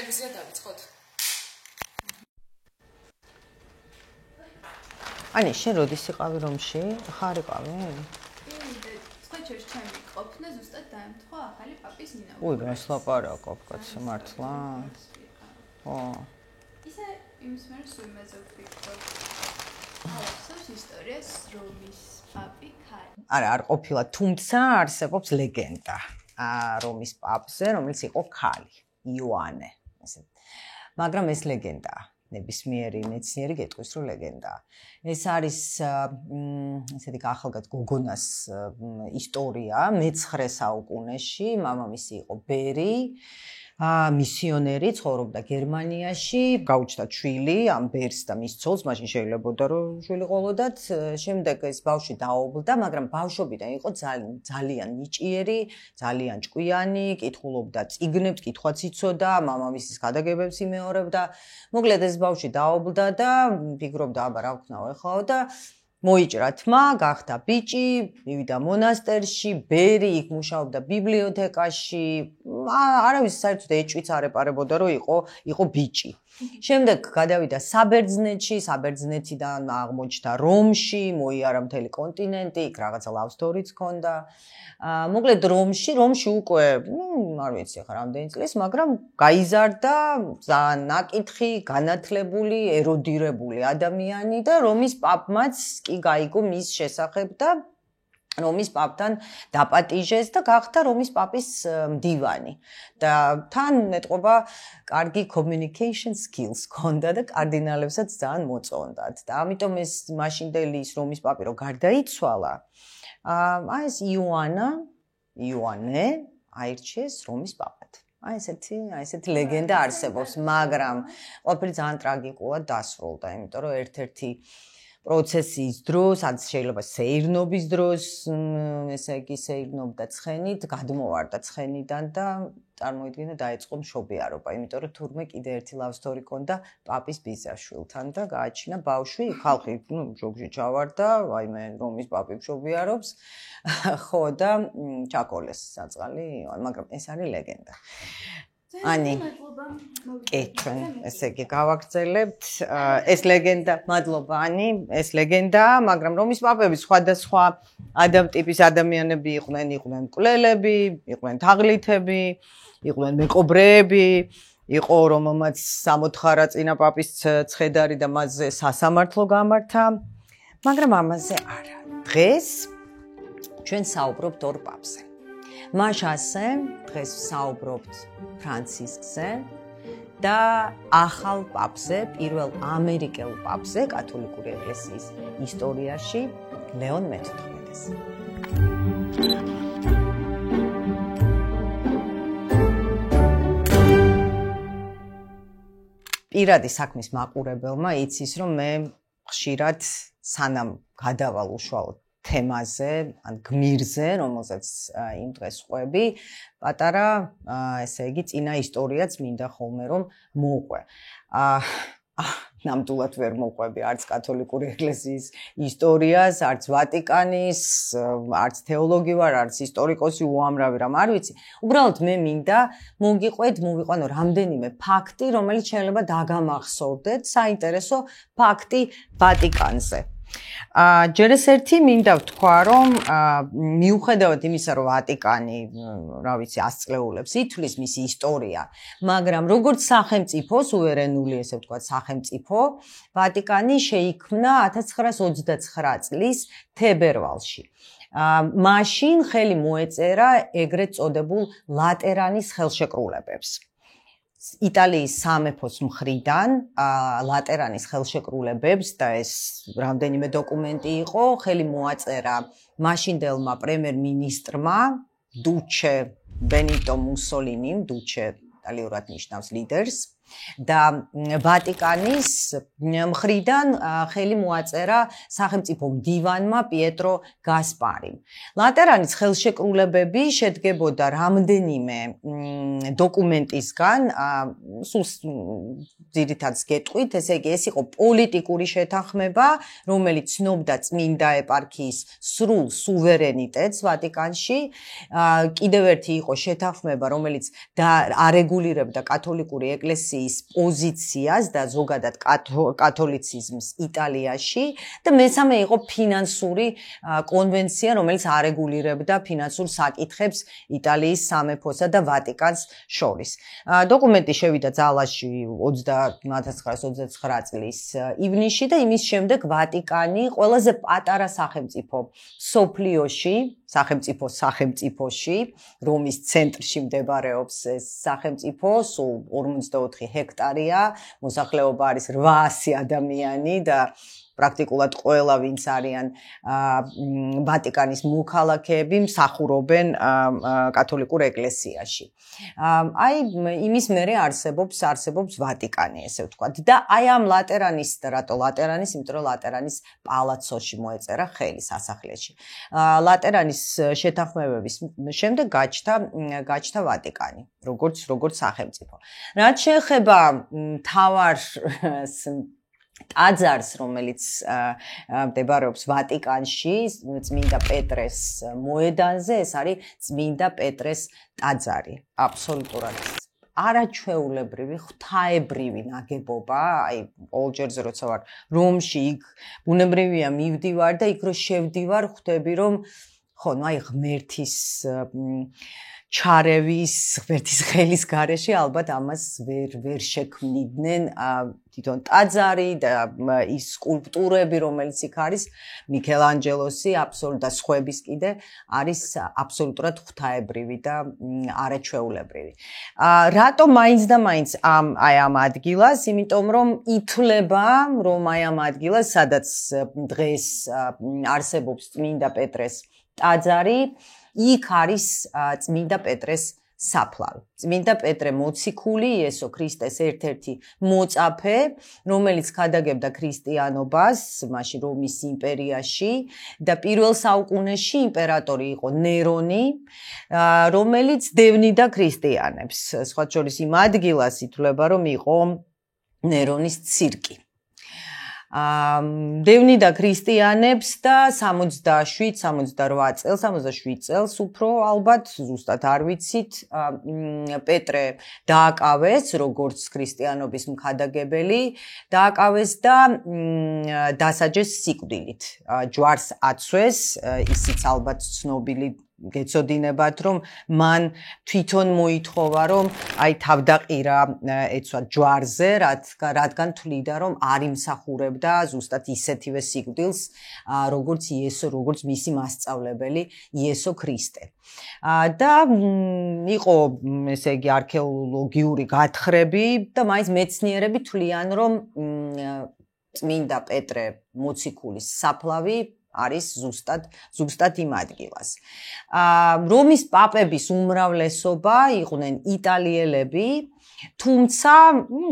შეგვიძლია დავიწყოთ. Ani, შენ როდის იყავი რომში? ხარ იყავი? ხოჭერს ჩემი ყოფნა ზუსტად დაემთხვა ახალი პაპის ნინა. უი, ეს ლაპარაკობ, კაცო, მართლა? ო. ისე იმის მერე სულ იმაზე ვფიქრობ. ახსოვს ისტორიას რომის პაპი ქალი. არა, არ ყოფილა, თუმცა არსებობს ლეგენდა. რომის პაპზე, რომელიც იყო ქალი, იოანე, ესე. მაგრამ ეს ლეგენდაა. ნებისმიერი მეცნიერი გეტყვის რომ ლეგენდაა. ეს არის ესეთი ახალგაზრდა გოგონას ისტორია მე-9 საუკუნეში, მამამისი იყო ბერი, მისიონერი, ცხოვრობდა გერმანიაში, გაუჩნდა შვილი, ამ ბერს და მის ცოლს, მაშინ შეიძლებოდა რომ შვილი ყოლოდათ, შემდეგ ეს ბავშვი დაობლდა, მაგრამ ბავშვობიდან იყო ძალიან ნიჭიერი, ძალიან ჭკვიანი, კითხულობდა წიგნებს, კითხვაც იცოდა, მამამისის გადაგებებს იმეორებდა. მოკლედ ეს ბავშვი დაობლდა და ფიქრობდა, აბა რა ვქნაო ეხლა და მოიჭრა თმა, გახდა ბიჭი, მივიდა მონასტერში, ბერი იქ მუშაობდა ბიბლიოთეკაში. არავის საერთოდ ეჭვიც არ ეპარებოდა რომ იყო ბიჭი. შემდეგ გადავიდა საბერძნეთში, საბერძნეთიდან აღმოჩნდა რომში, მოიარა მთელი კონტინენტი, იქ რაღაცა love story-ც ჰქონდა. მოკლედ რომში უკვე, არ ვიცი ახლა რამდენი წლის, მაგრამ გაიზარდა ძალიან ნაკითხი, განათლებული, ეროდირებული ადამიანი და რომის პაპმაც კი გაიგო მის შესახებ და რომის პაპთან დაპატიჟეს და გახდა რომის პაპის მდივანი. და თან მეტყობა კარგი communication skills ჰქონდა და კარდინალებსაც ძალიან მოწონდათ. და ამიტომ ეს მაშინდელი ის რომის პაპი რო გარდაიცვალა, ეს იოანე აირჩიეს რომის პაპად. ესეთი ლეგენდა არსებობს, მაგრამ ყველაფერი ძალიან ტრაგიკულად დასრულდა, იმიტომ რომ ერთ-ერთი პროცესის დროს, ან შეიძლება სეირნობის დროს, ესე იგი სეირნობდა ცხენით, გადმოვარდა ცხენიდან და წარმოიდგინე დაიწყო მშობიარობა, იმიტომ რომ თურმე კიდე ერთი love story ჰქონდა პაპის ბიძაშვილთან და გააჩინა ბავშვი, ხალხი შოკში ჩავარდა, ვაიმე რომის პაპი მშობიარობს, ხო და ჩაკოლეს საწყალი, მაგრამ ეს არის ლეგენდა. Ani, ჩვენ ესე იგი გავაგრძელებთ ეს ლეგენდა, მადლობა Ani, ეს ლეგენდაა, მაგრამ რომის პაპები სხვადასხვა ტიპის ადამიანები იყვნენ მკვლელები, იყვნენ თაღლითები, იყვნენ მეკობრეები, იყო რომელმაც 64 წინა პაპის ცხედარი და მასზე სასამართლო გამართა, მაგრამ ამაზე არა. დღეს ჩვენ საუბრობთ ორ პაპზე. მაშასე დღეს საუბრობთ ფრანცისკზე და ახალ პაპზე, პირველ ამერიკელ პაპზე კათოლიკური ეკლესიის ისტორიაში, ლეონ მე-14-ზე. პირადი საქმის მაყურებელმა იცის, რომ მე ხშირად სანამ გადავალ უშუალოდ თემაზე, ან გმირზე, რომელზეც იმ დღეს ყვები, პატარა, ესე იგი, წინა ისტორიაც მინდა ხოლმე რომ მოყვე. ნამდვილად ვერ მოყვები არც კათოლიკური ეკლესიის ისტორიას, არც ვატიკანის, არც თეოლოგი ვარ, არც ისტორიკოსი უამრავი რამ არ ვიცი. უბრალოდ მე მინდა მოვიყვანო რამდენიმე ფაქტი, რომელიც შეიძლება დაგამახსოვრდეთ, საინტერესო ფაქტი ვატიკანზე. ჯერ ეს ერთი მინდა ვთქვა, რომ მიუხედავად იმისა, რომ ვატიკანი, რა ვიცი, 100 წლეულებს ითვლის მისი ისტორია, მაგრამ როგორც სახელმწიფო, სუვერენული, ესე ვთქვათ, სახელმწიფო, ვატიკანი შეიქმნა 1929 წლის თებერვალში. მაშინ ხელი მოეწერა ეგრეთ წოდებულ ლატერანის ხელშეკრულებებს. იტალიის სამეფოს მხრიდან ლატერანის ხელშეკრულებებს და ეს რამდენიმე დოკუმენტი იყო, ხელი მოაწერა მაშინდელმა პრემიერ-მინისტრმა დუჩე ბენიტო მუსოლინიმ, დუჩე იტალიურად ნიშნავს ლიდერს და ვატიკანის მხრიდან ხელი მოაწერა სახელმწიფო მდივანმა პიეტრო გასპარიმ. ლატერანის ხელშეკრულებები შედგებოდა რამდენიმე დოკუმენტისგან, სულ ძირითადად გეტყვით, ესე იგი ეს იყო პოლიტიკური შეთანხმება, რომელიც ცნობდა წმინდა ეპარქიის სრულ სუვერენიტეტს ვატიკანში. კიდევ ერთი იყო შეთანხმება, რომელიც არეგულირებდა კათოლიკური ეკლესიის პოზიციას და ზოგადად კათოლიციზმს იტალიაში და მესამე იყო ფინანსური კონვენცია, რომელიც არეგულირებდა ფინანსურ საკითხებს იტალიის სამეფოსა და ვატიკანს შორის. დოკუმენტი შევიდა ძალაში 1929 წლის ივნისში და იმის შემდეგ ვატიკანი ყველაზე პატარა სახელმწიფო სოფლიოში, სახელმწიფოში, რომის ცენტრში მდებარეობს ეს სახელმწიფო, სულ 54 ჰექტარია, მოსახლეობა არის 800 ადამიანი და პრაქტიკულად ყველა ვინც არიან ვატიკანის მოქალაქეები მსახურობენ კათოლიკურ ეკლესიაში. აი იმის მერე არსებობს ვატიკანი, ესე ვთქვათ. და აი ამ ლატერანის, რატო ლატერანის, იმიტომ რომ ლატერანის პალაცოში მოეწერა ხელი სასახლეში. ლატერანის შეთანხმებების შემდეგ გაჩნდა ვატიკანი, როგორც სახელმწიფო. რაც შეეხება მთავარ ტაძარს, რომელიც მდებარეობს ვატიკანში, წმინდა პეტრეს მოედანზე, ეს არის წმინდა პეტრეს ტაძარი. აბსოლუტურად არაჩვეულებრივი, ღვთაებრივი ნაგებობა, აი ყოველჯერზე როცა ვარ რომში, იქ ბუნებრივია მივდივარ და იქ რო შევდივარ, ხვდები რომ ხო, აი ღმერთის ჩარევის, ღმერთის ხელის გარეშე ალბათ ამას ვერ შექმნიდნენ თვითონ ტაძარი და ის სკულპტურები, რომელიც იქ არის, მიქელანჯელოსი, და სხვების კიდე არის აბსოლუტურად ღვთაებრივი და არაჩვეულებრივი. რატო მაინც და მაინც აი ამ ადგილას, იმიტომ რომ ითვლება, რომ აი ამ ადგილას, სადაც დღეს არსებობს წმინდა პეტრეს ტაძარი, იქ არის წმინდა პეტრეს საფლავი. წმინდა პეტრე მოციქული, იესო ქრისტეს ერთ-ერთი მოწაფე, რომელიც ქადაგებდა ქრისტიანობას მაშინ რომის იმპერიაში და პირველ საუკუნეში იმპერატორი იყო ნერონი, რომელიც დევნიდა ქრისტიანებს. სხვა შორის იმ ადგილას ითვლება, რომ იყო ნერონის ცირკი. დევნიდა ქრისტიანებს და 67 წელს უფრო ალბათ ზუსტად არ ვიცით პეტრე დააკავეს როგორც ქრისტიანობის მქადაგებელი დააკავეს და დასაჯეს სიკვდილით ჯვარს აცვეს ისიც ალბათ ცნობილი გეცოდინებათ რომ მან თვითონ მოითხოვა რომ აი თავდაყირა ეცვა ჯვარზე რადგან თვლიდა რომ არ იმსახურებდა ზუსტად ისეთივე სიკვდილს როგორც იესო როგორც მისი მასწავლებელი იესო ქრისტე და იყო ესე იგი არქეოლოგიური გათხრები და მაინც მეცნიერები თვლიან რომ წმინდა პეტრე მოციქულის საფლავი არის ზუსტად იმ ადგილას. რომის პაპების უმრავლესობა იყვნენ იტალიელები, თუმცა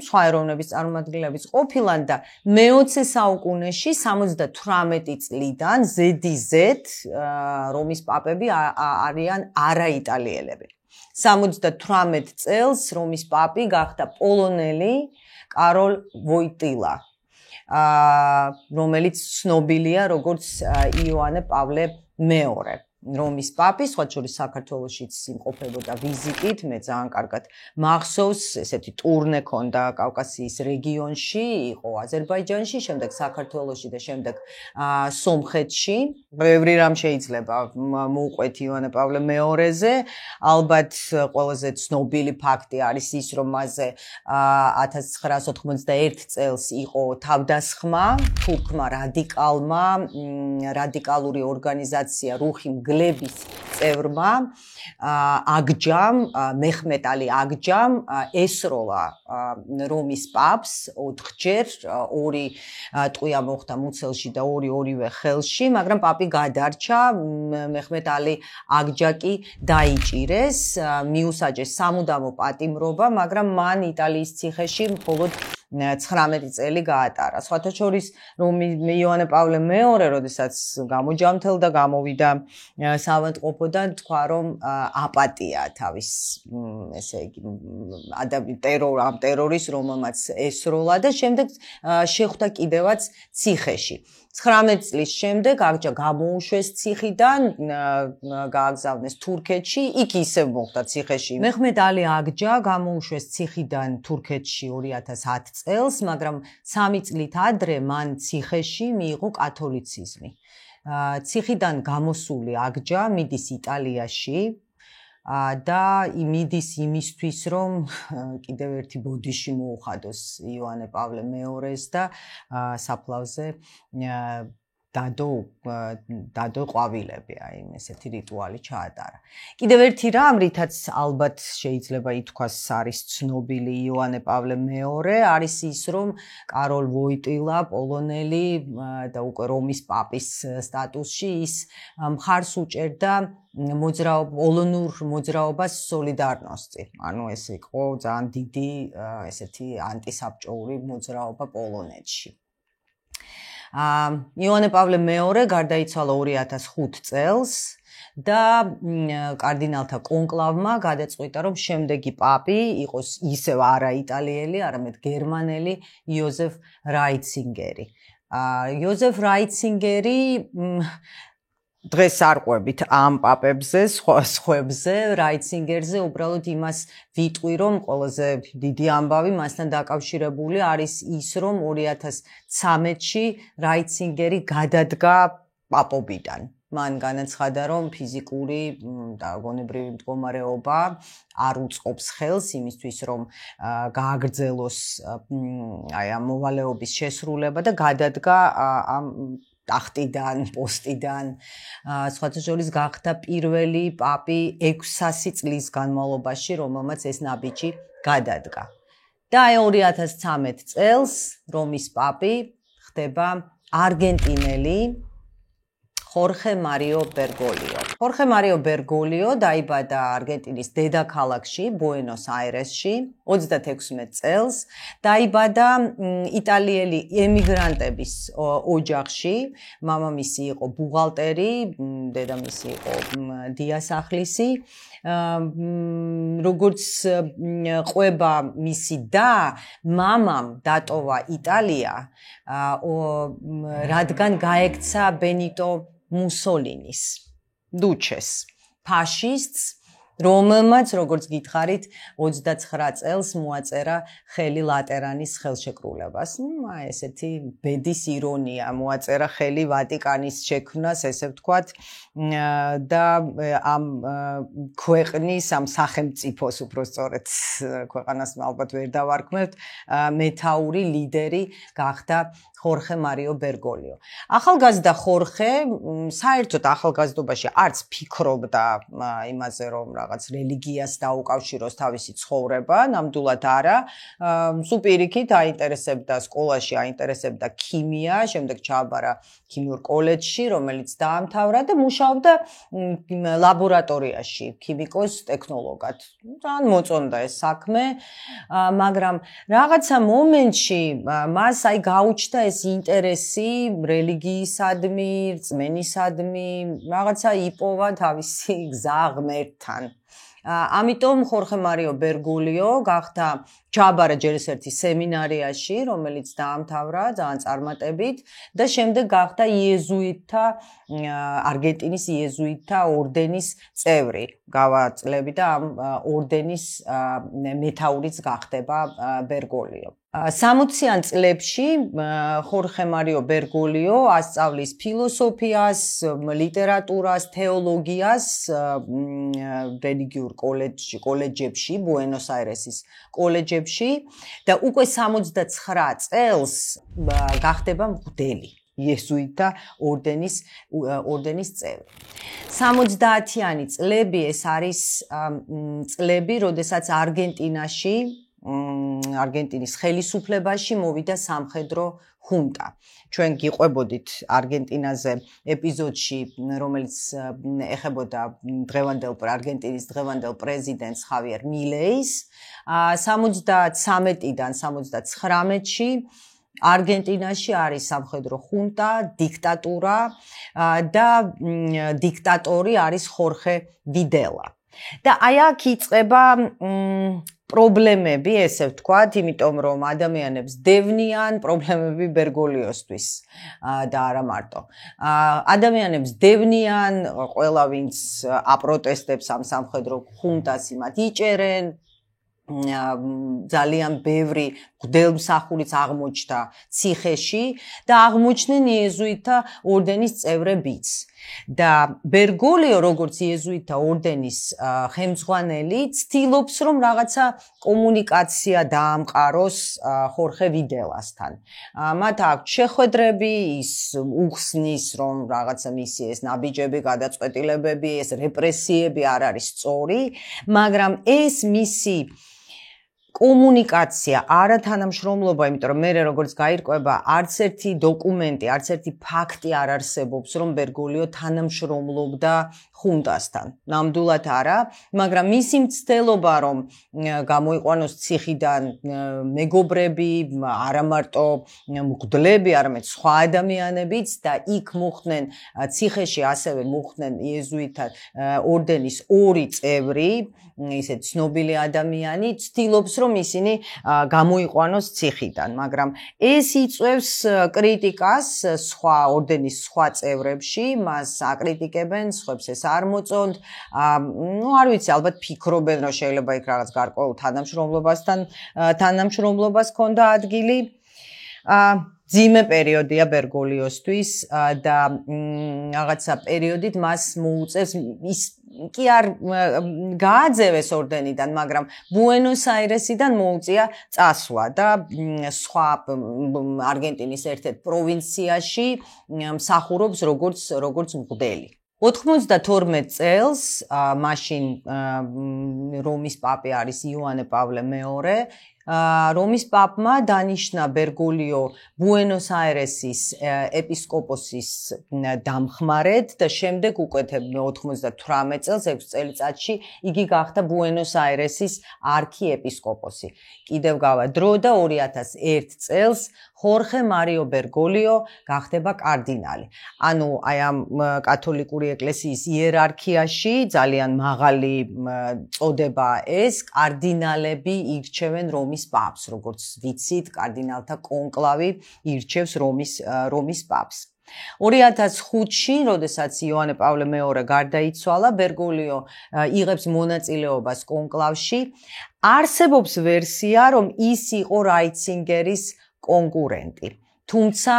სხვა ეროვნების წარმომადგენლებიც ყოფილან და მე-20 საუკუნეში 78 წლიდან ზედიზედ რომის პაპები არიან არაიტალიელები. 78 წელს რომის პაპი გახდა პოლონელი კაროლ ვოიტილა. რომელიც ცნობილია როგორც იოანე პავლე მეორე. რომის პაპი, სხვა შორის საქართველოშიც იმყოფებოდა ვიზიტით, მე ძალიან კარგად მახსოვს, ესეთი ტურნე ქონდა კავკასიის რეგიონში, იყო აზერბაიჯანში, შემდეგ საქართველოში და შემდეგ სომხეთში. ბევრი რამ შეიძლება მოუყვეთ იოანე პავლე მეორეზე. ალბათ ყველაზე ცნობილი ფაქტი არის ის, რომ მასზე 1991 წელს იყო თავდასხმა თურქმა რადიკალური ორგანიზაცია რუხი გლების წევრმა აგჯამ მეხმეტალი აგჯამ ესროლა რომის პაპს 4ჯერ, 2 ტყვია მოხდა მუცელში და 2 ორივე ხელში, მაგრამ პაპი გადარჩა, მეხმეტალი აგჯა კი დაიჭირეს, მიუსაჯეს სამუდამო პატიმრობა, მაგრამ მან იტალიის ციხეში მხოლოდ 19 წელი გაატარა. სხვათა შორის რომ იოანე პავლე მეორე, როდესაც გამოჯამთელდა, გამოვიდა საავადმყოფოდან, თქვა რომ აპატია თავის ესე იგი ამ ტერორის რომელმაც ესროლა და შემდეგ შეხვდა კიდევაც ციხეში. 19 წლის შემდეგ აგჯა გამოუშვეს ციხიდან, გააგზავნეს თურქეთში, იქ ისევ მოხდა ციხეში. მეხმეტალი აგჯა გამოუშვეს ციხიდან თურქეთში 2010 წელს, მაგრამ 3 წლით ადრე მან ციხეში მიიღო კათოლიციზმი. ციხიდან გამოსული აგჯა მიდის იტალიაში და მიდის იმისთვის, რომ კიდევ ერთი ბოდიში მოუხადოს იოანე პავლე მეორეს და საფლავზე დადო ყვავილები, აი ესეთი რიტუალი ჩაატარა. კიდევ ერთი რამ, რითაც ალბათ შეიძლება ითქვას არის ცნობილი იოანე პავლე მეორე, არის ის, რომ კაროლ ვოიტილა, პოლონელი და უკვე რომის პაპის სტატუსში ის მხარს უჭერდა პოლონურ მოძრაობას სოლიდარნოსი. ანუ ეს იყო ძალიან დიდი ესეთი ანტისაბჭოური მოძრაობა პოლონეთში. იოანე პავლე მეორე გარდაიცვალა 2005 წელს და კარდინალთა კონკლავმა გადაწყვიტა, რომ შემდეგი პაპი იყოს ისევ არა იტალიელი, არამედ გერმანელი იოზეფ რაიცინგერი. იოზეფ რაიცინგერი დღეს არ ყვებით ამ პაპებზე, სხვებზე, რაიცინგერზე, უბრალოდ იმას ვიტყვი, რომ ყველაზე დიდი ამბავი მასთან დაკავშირებული არის ის, რომ 2013-ში რაიცინგერი გადადგა პაპობიდან. მან განაცხადა, რომ ფიზიკური და გონებრივი მდგომარეობა არ უწყობს ხელს იმისთვის, რომ გააგრძელოს აი ამ მოვალეობის შესრულება და გადადგა ამ ტახტიდან, პოსტიდან, სხვათა შორის გახდა პირველი პაპი 600 წლის განმავლობაში, რომელმაც ეს ნაბიჯი გადადგა. და აი 2013 წელს რომის პაპი ხდება არგენტინელი ხორხე მარიო ბერგოლიო. ხორხე მარიო ბერგოლიო დაიბადა არგენტინის დედაქალაქში, ბუენოს-აირესში, 36 წელს. დაიბადა იტალიელი ემიგრანტების ოჯახში. მამამისი იყო ბუღალტერი, დედამისი იყო დიასახლისი. როგორც ყვება მისი და, მამამ დატოვა იტალია, რადგან გაექცა ბენიტო მუსოლინის დუჩეს, ფაშისტს, რომელმაც, როგორც გითხარით, 29 წელს მოაწერა ხელი ლატერანის ხელშეკრულებას. აი ესეთი ბედის ირონია, მოაწერა ხელი ვატიკანის შექმნას, ესე ვთქვათ, და ამ ქვეყნის, ამ სახელმწიფოს, უბრალოდ ქვეყანას ალბათ ვერ დავარქმევთ, მეთაური ლიდერი გახდა ხორხე მარიო ბერგოლიო. ახალგაზრდა ხორხე საერთოდ ახალგაზრდობაში არც ფიქრობდა იმაზე, რომ რაღაც რელიგიას დაუკავშიროს თავისი ცხოვრება, ნამდვილად არა. სულ პირიქით აინტერესებდა სკოლაში, აინტერესებდა ქიმია, შემდეგ ჩააბარა ქიმიურ კოლეჯში, რომელიც დაამთავრა და მუშაობდა ლაბორატორიაში, ქიმიკოს ტექნოლოგად. ძალიან მოწონდა ეს საქმე, მაგრამ რაღაცა მომენტში მას აი გაუჩნდა ეს ინტერესი რელიგიისადმი, რწმენისადმი, რაღაცა იპოვა თავისი გზა ღმერთთან. ამიტომ ხორხე მარიო ბერგოლიო გახდა ჩააბარა ჯერ ერთი სემინარიაში, რომელიც დაამთავრა ძალიან წარმატებით და შემდეგ გახდა იეზუიტთა არგენტინის იეზუიტთა ორდენის წევრი. გავაწლები და ამ ორდენის მეთაურიც გახდება ბერგოლიო. 60-იან წლებში ხორხე მარიო ბერგოლიო ასწავლის ფილოსოფიას, ლიტერატურას, თეოლოგიას რელიგიურ კოლეჯებში, ბუენოს-აირესის კოლეჯებში და უკვე 69 წელს გახდება მღვდელი. იეზუიტთა ორდენის წევრი. 70-იანი წლები ეს არის წლები, როდესაც არგენტინაში, არგენტინის ხელისუფლებაში მოვიდა სამხედრო ხუნტა. ჩვენ გიყვებოდით არგენტინაზე ეპიზოდში, რომელიც ეხებოდა არგენტინის დღევანდელ პრეზიდენტს ხავიერ მილეის. 73-დან 79-ში არგენტინაში არის სამხედრო ხუნტა, დიქტატურა და დიქტატორი არის ხორხე ვიდელა. და აი აქ იწყება პრობლემები, ესე ვთქვათ, იმიტომ რომ ადამიანებს დევნიან პრობლემები ბერგოლიოსთვის და არა მარტო. ადამიანებს დევნიან, ყველა ვინც აპროტესტებს ამ სამხედრო ხუნტას იმათ იჭერენ. ძალიან ბევრი მღვდელმსახურიც აღმოჩნდა ციხეში და აღმოჩნდნენ იეზუიტთა ორდენის წევრებიც. და ბერგოლიო, როგორც იეზუიტთა ორდენის ხელმძღვანელი, ცდილობს რომ რაღაცა კომუნიკაცია დაამყაროს ხორხე ვიდელასთან. მათ აქვს შეხვედრები, ის უხსნის რომ რაღაცა მისი ეს ნაბიჯები, გადაწყვეტილებები, ეს რეპრესიები არ არის სწორი, მაგრამ ეს მისი კომუნიკაცია, არათანამშრომლობა, იმიტომ რომ მე როგორც გაირკვება, არც ერთი დოკუმენტი, არც ერთი ფაქტი არ არსებობს, რომ ბერგოლიო თანამშრომლობდა ხუნტასთან. ნამდვილად არა, მაგრამ მისი მცდელობა, რომ გამოიყვანოს ციხიდან მეგობრები, არა მარტო მღვდლები, არამედ სხვა ადამიანებიც და იქ მოხდნენ ციხეში ასევე მოხდნენ იეზუიტთა ორდენის ორი წევრი, ისეთ ცნობილი ადამიანი, ცდილობს რომ ისინი გამოიყვანოს ციხიდან, მაგრამ ეს იწვევს კრიტიკას სხვა ორდენის სხვა წევრებში, მას აკრიტიკებენ, სხვებს ეს არ მოწონთ. არ ვიცი, ალბათ ფიქრობენ, რომ შეიძლება იქ რაღაც გარკვეულ თანამშრომლობას ჰქონდა ადგილი. ძიმე პერიოდია ბერგოლიოსთვის და რაღაცა პერიოდით მას მოუწევს ის კი არ გააძევეს ორდენიდან, მაგრამ ბუენოს-აირესიდან მოუწია წასვლა და სხვა არგენტინის ერთ-ერთ პროვინციაში მსახურობს როგორც მღვდელი. 92 წელს, მაშინ რომის პაპი არის იოანე პავლე მეორე, რომის პაპმა დანიშნა ბერგოლიო ბუენოს-აირესის ეპისკოპოსის დამხმარედ და შემდეგ უკვე 98 წელს 6 წელიწადში იგი გახდა ბუენოს-აირესის არქიეპისკოპოსი. კიდევ გავა დრო და 2001 წელს ხორხე მარიო ბერგოლიო გახდება კარდინალი. ანუ აი ამ კათოლიკური ეკლესიის იერარქიაში ძალიან მაღალი წოდება ეს, კარდინალები ირჩევენ რომის პაპს, როგორც ვიცით, კარდინალთა კონკლავი ირჩევს რომის პაპს. 2005-ში, როდესაც იოანე პავლე მეორე გარდაიცვალა, ბერგოლიო იღებს მონაწილეობას კონკლავში. არსებობს ვერსია, რომ ის იყო რაიცინგერის კონკურენტი. თუმცა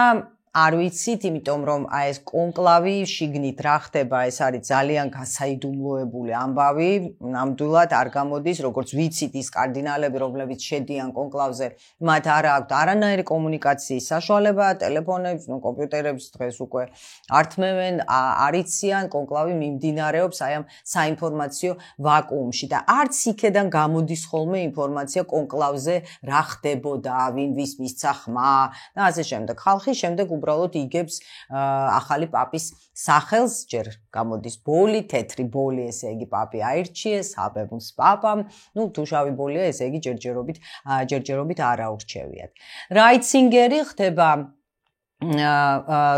არ ვიცით, იმიტომ რომ აი ეს კონკლავი შიგნით რა ხდება, ეს არის ძალიან გასაიდუმლოებული ამბავი, ნამდვილად არ გამოდის, როგორც ვიცით, ის კარდინალები, რომლებიც შედიან კონკლავზე, მათ არ აქვთ არანაირი კომუნიკაციის საშუალება, ტელეფონებს, კომპიუტერებს დღეს უკვე ართმევენ, არ იციან, კონკლავი მიმდინარეობს აი ამ საინფორმაციო ვაკუუმში და არც იქედან გამოდის ხოლმე ინფორმაცია კონკლავზე რა ხდებოდა, ვის მისცა ხმა და ასე შემდეგ. ხალხი შემდეგ უბრალოდ იგებს ახალი პაპის სახელს, ჯერ გამოდის ბოლი, თეთრი ბოლი, ესე იგი პაპი აირჩიეს, აბემუს პაპამ, თუ შავი ბოლია, ესე იგი ჯერჯერობით არ აურჩევიათ. რაიცინგერი ხდება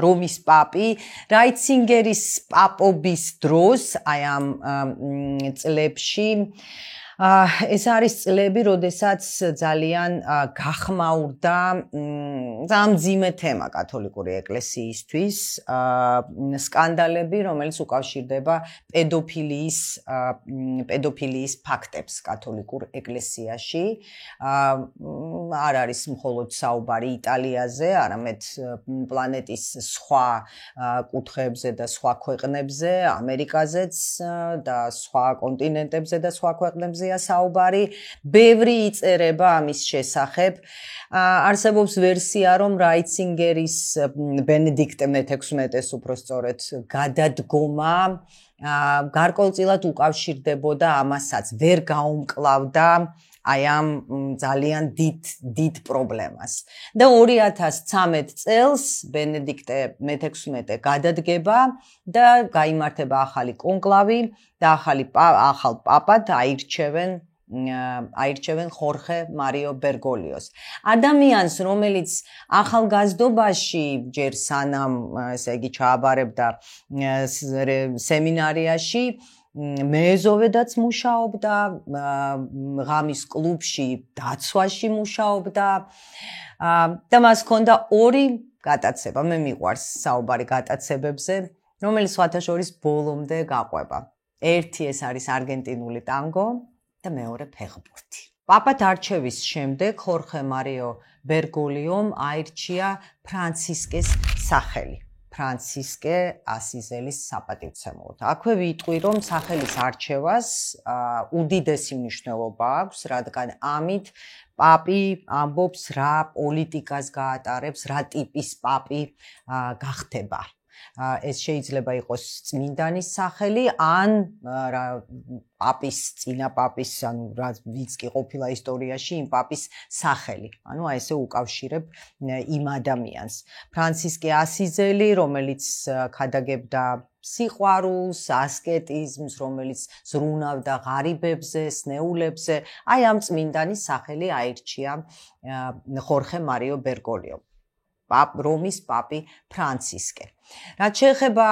რომის პაპი, რაიცინგერის პაპობის დროს, აი ამ წლებში ეს არის წლები, როდესაც ძალიან გახმაურდა ძალიან მძიმე თემა კათოლიკური ეკლესიისთვის, სკანდალები, რომელიც უკავშირდება პედოფილიის ფაქტებს კათოლიკურ ეკლესიაში. არ არის მხოლოდ საუბარი იტალიაზე, არამედ პლანეტის სხვა კუთხეებზე და სხვა ქვეყნებზე, ამერიკაზეც და სხვა კონტინენტებზე და სხვა ქვეყნებზეა საუბარი. ბევრი იწერება ამის შესახებ. არსებობს ვერსია, რომ რაიცინგერის ბენედიქტე მე-16-ის უпростоრეთ გადადგომა გარკვეულწილად უკავშირდებოდა ამასაც, ვერ გაუმკლავდა აი ამ ძალიან დიდ პრობლემას. და 2013 წელს ბენედიქტე მე-16 გადადგება და გაიმართება ახალი კონკლავი და ახალ პაპად აირჩევენ ხორხე მარიო ბერგოლიოს. ადამიანს, რომელიც ახალგაზრდობაში ჯერ სანამ, ესე იგი, ჩააბარებდა სემინარიაში, მეეზოვედაც მუშაობდა, ღამის კლუბში, დაცვაში მუშაობდა და მას ჰქონდა ორი გატაცება. მე მიყვარს საუბარი გატაცებებზე, რომელიც სხვათა შორის ბოლომდე გაყვება. ერთი ეს არის არგენტინული ტანგო და მეორე ფეხბურთი. პაპად არჩევის შემდეგ ხორხე მარიო ბერგოლიომ აირჩია ფრანცისკეს სახელი. ფრანცისკე ასიზელის საპატივცემლოდ. აქვე ვიტყვი, რომ სახელის არჩევას უდიდესი მნიშვნელობა აქვს, რადგან ამით პაპი ამბობს, რა პოლიტიკას გაატარებს, რა ტიპის პაპი გახდება. ეს შეიძლება იყოს წმინდანის სახელი, ან წინა პაპის, ანუ ვინც კი ყოფილა ისტორიაში, იმ პაპის სახელი. ანუ აი ესე უკავშირებ იმ ადამიანს. ფრანცისკე ასიზელი, რომელიც ქადაგებდა სიყვარულს, ასკეტიზმს, რომელიც ზრუნავდა ღარიბებზე, სნეულებზე, აი ამ წმინდანის სახელი აირჩია ხორხე მარიო ბერგოლიომ. რომის პაპი ფრანცისკე. რაც შეეხება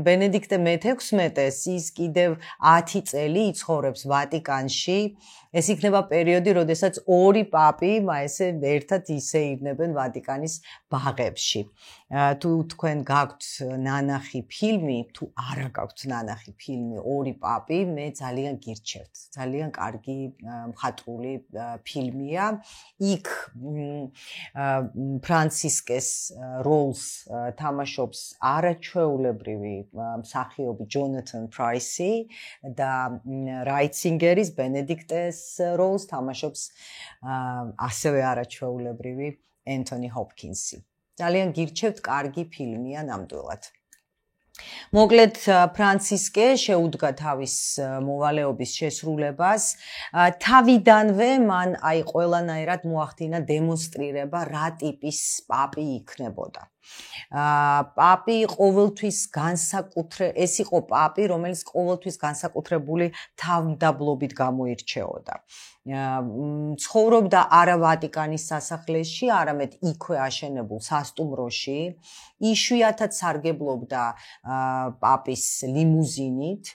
ბენედიქტე მე-16-ს, ის კიდევ 10 წელი იცხოვრებს ვატიკანში. ეს იქნება პერიოდი, როდესაც ორი პაპი ესე ერთად ისეირნებენ ვატიკანის ბაღებში. თუ თქვენ გაქვთ ნანახი ფილმი, თუ არა გაქვთ ნანახი ფილმი ორი პაპი, მე ძალიან გირჩევთ. ძალიან კარგი მხატვრული ფილმია. იქ ფრანცისკეს როლს თამაშობს არაჩვეულებრივი მსახიობი ჯონათან პრაისი და რაიცინგერის ბენედიქტეს როლს თამაშობს ასევე არაჩვეულებრივი ენტონი ჰოპკინსი. ძალიან გირჩევთ, კარგი ფილმია ნამდვილად. მოკლედ ფრანცისკე შეუდგა თავის მოვალეობის შესრულებას. თავიდანვე მან აი ყველანაირად მოახდინა დემონსტრირება, რა ტიპის პაპი იქნებოდა. პაპი ყოველთვის ეს იყო პაპი, რომელიც ყოველთვის განსაკუთრებული თავმდაბლობით გამოირჩეოდა. ცხოვრობდა არა ვატიკანის სასახლეში, არამედ იქვე აშენებულ სასტუმროში. იშვიათად სარგებლობდა პაპის ლიმუზინით.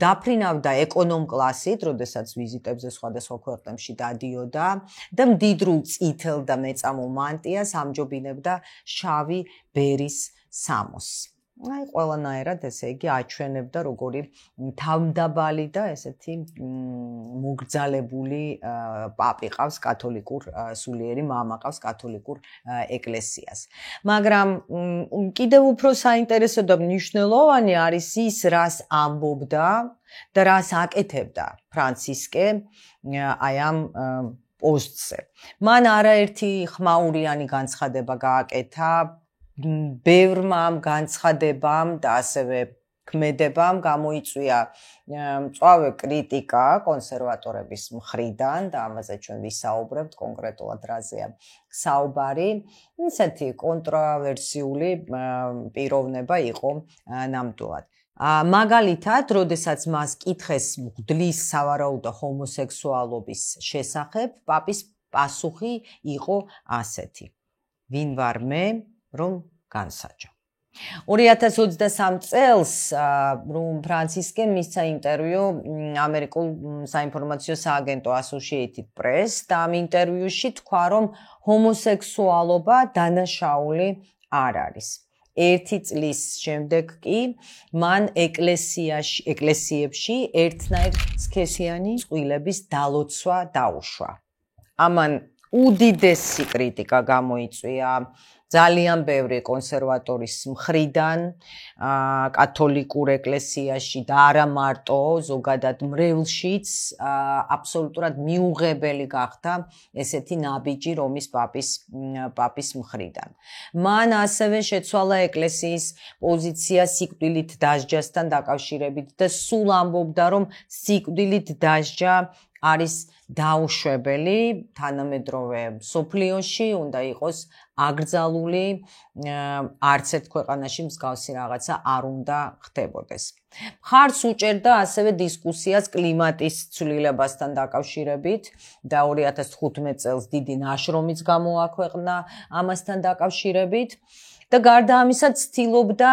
დაფრინავდა ეკონომ კლასით, როდესაც ვიზიტებზე სხვადასხვა ქვეყნებში დადიოდა და მდიდრულ წითელ და მეწამულ მანტიას ამჯობინებდა შავი ბერის სამოსს. აი ყველანაირად ესე იგი აჩვენებდა როგორი თავმდაბალი და ესეთი მოგრძალებული პაპი ყავს კათოლიკურ სულიერი მამა ყავს კათოლიკურ ეკლესიას. მაგრამ კიდევ უფრო საინტერესო და მნიშვნელოვანი არის ის, რას ამბობდა და რას აკეთებდა ფრანცისკე აი ამ პოსტზე. მან არაერთი ხმაურიანი განცხადება გააკეთა, ბევრმა ამ განცხადებამ და ასევე ქმედებამ გამოიწვია მწვავე კრიტიკა კონსერვატორების მხრიდან და ამაზე ჩვენ ვისაუბრებთ კონკრეტულად რაზეა საუბარი. ისეთი კონტროვერსიული პიროვნება იყო ნამდვილად. მაგალითად, როდესაც მას კითხეს მღვდლის სავარაუდო ჰომოსექსუალობის შესახებ, პაპის პასუხი იყო ასეთი: ვინ ვარ მე, რომ განსაჯო. 2023 წელს რომ ფრანცისკემ მისცა ინტერვიუ ამერიკულ საინფორმაციო სააგენტო Associated Press და ამ ინტერვიუში თქვა, რომ ჰომოსექსუალობა დანაშაული არ არის. 1 წლის შემდეგ კი მან ეკლესიებში ერთნაირ სქესიანი წყვილების დალოცვა დაუშვა. ამან უდიდესი კრიტიკა გამოიწვია ძალიან ბევრი კონსერვატორის მხრიდან, კათოლიკურ ეკლესიაში და არა მარტო, ზოგადად მრევლშიც აბსოლუტურად მიუღებელი გახდა ესეთი ნაბიჯი რომის პაპის მხრიდან. მან ასევე შეცვალა ეკლესიის პოზიცია სიკვდილით დასჯასთან დაკავშირებით და სულ ამბობდა, რომ სიკვდილით დასჯა არის დაუშვებელი თანამედროვე მსოფლიოში, უნდა იყოს აკრძალული, არც ერთ ქვეყანაში მსგავსი რაღაცა არ უნდა ხდებოდეს. მხარს უჭერდა ასევე დისკუსიას კლიმატის ცვლილებასთან დაკავშირებით და 2015 წელს დიდი ნაშრომიც გამოაქვეყნა ამასთან დაკავშირებით და გარდა ამისა ცდილობდა,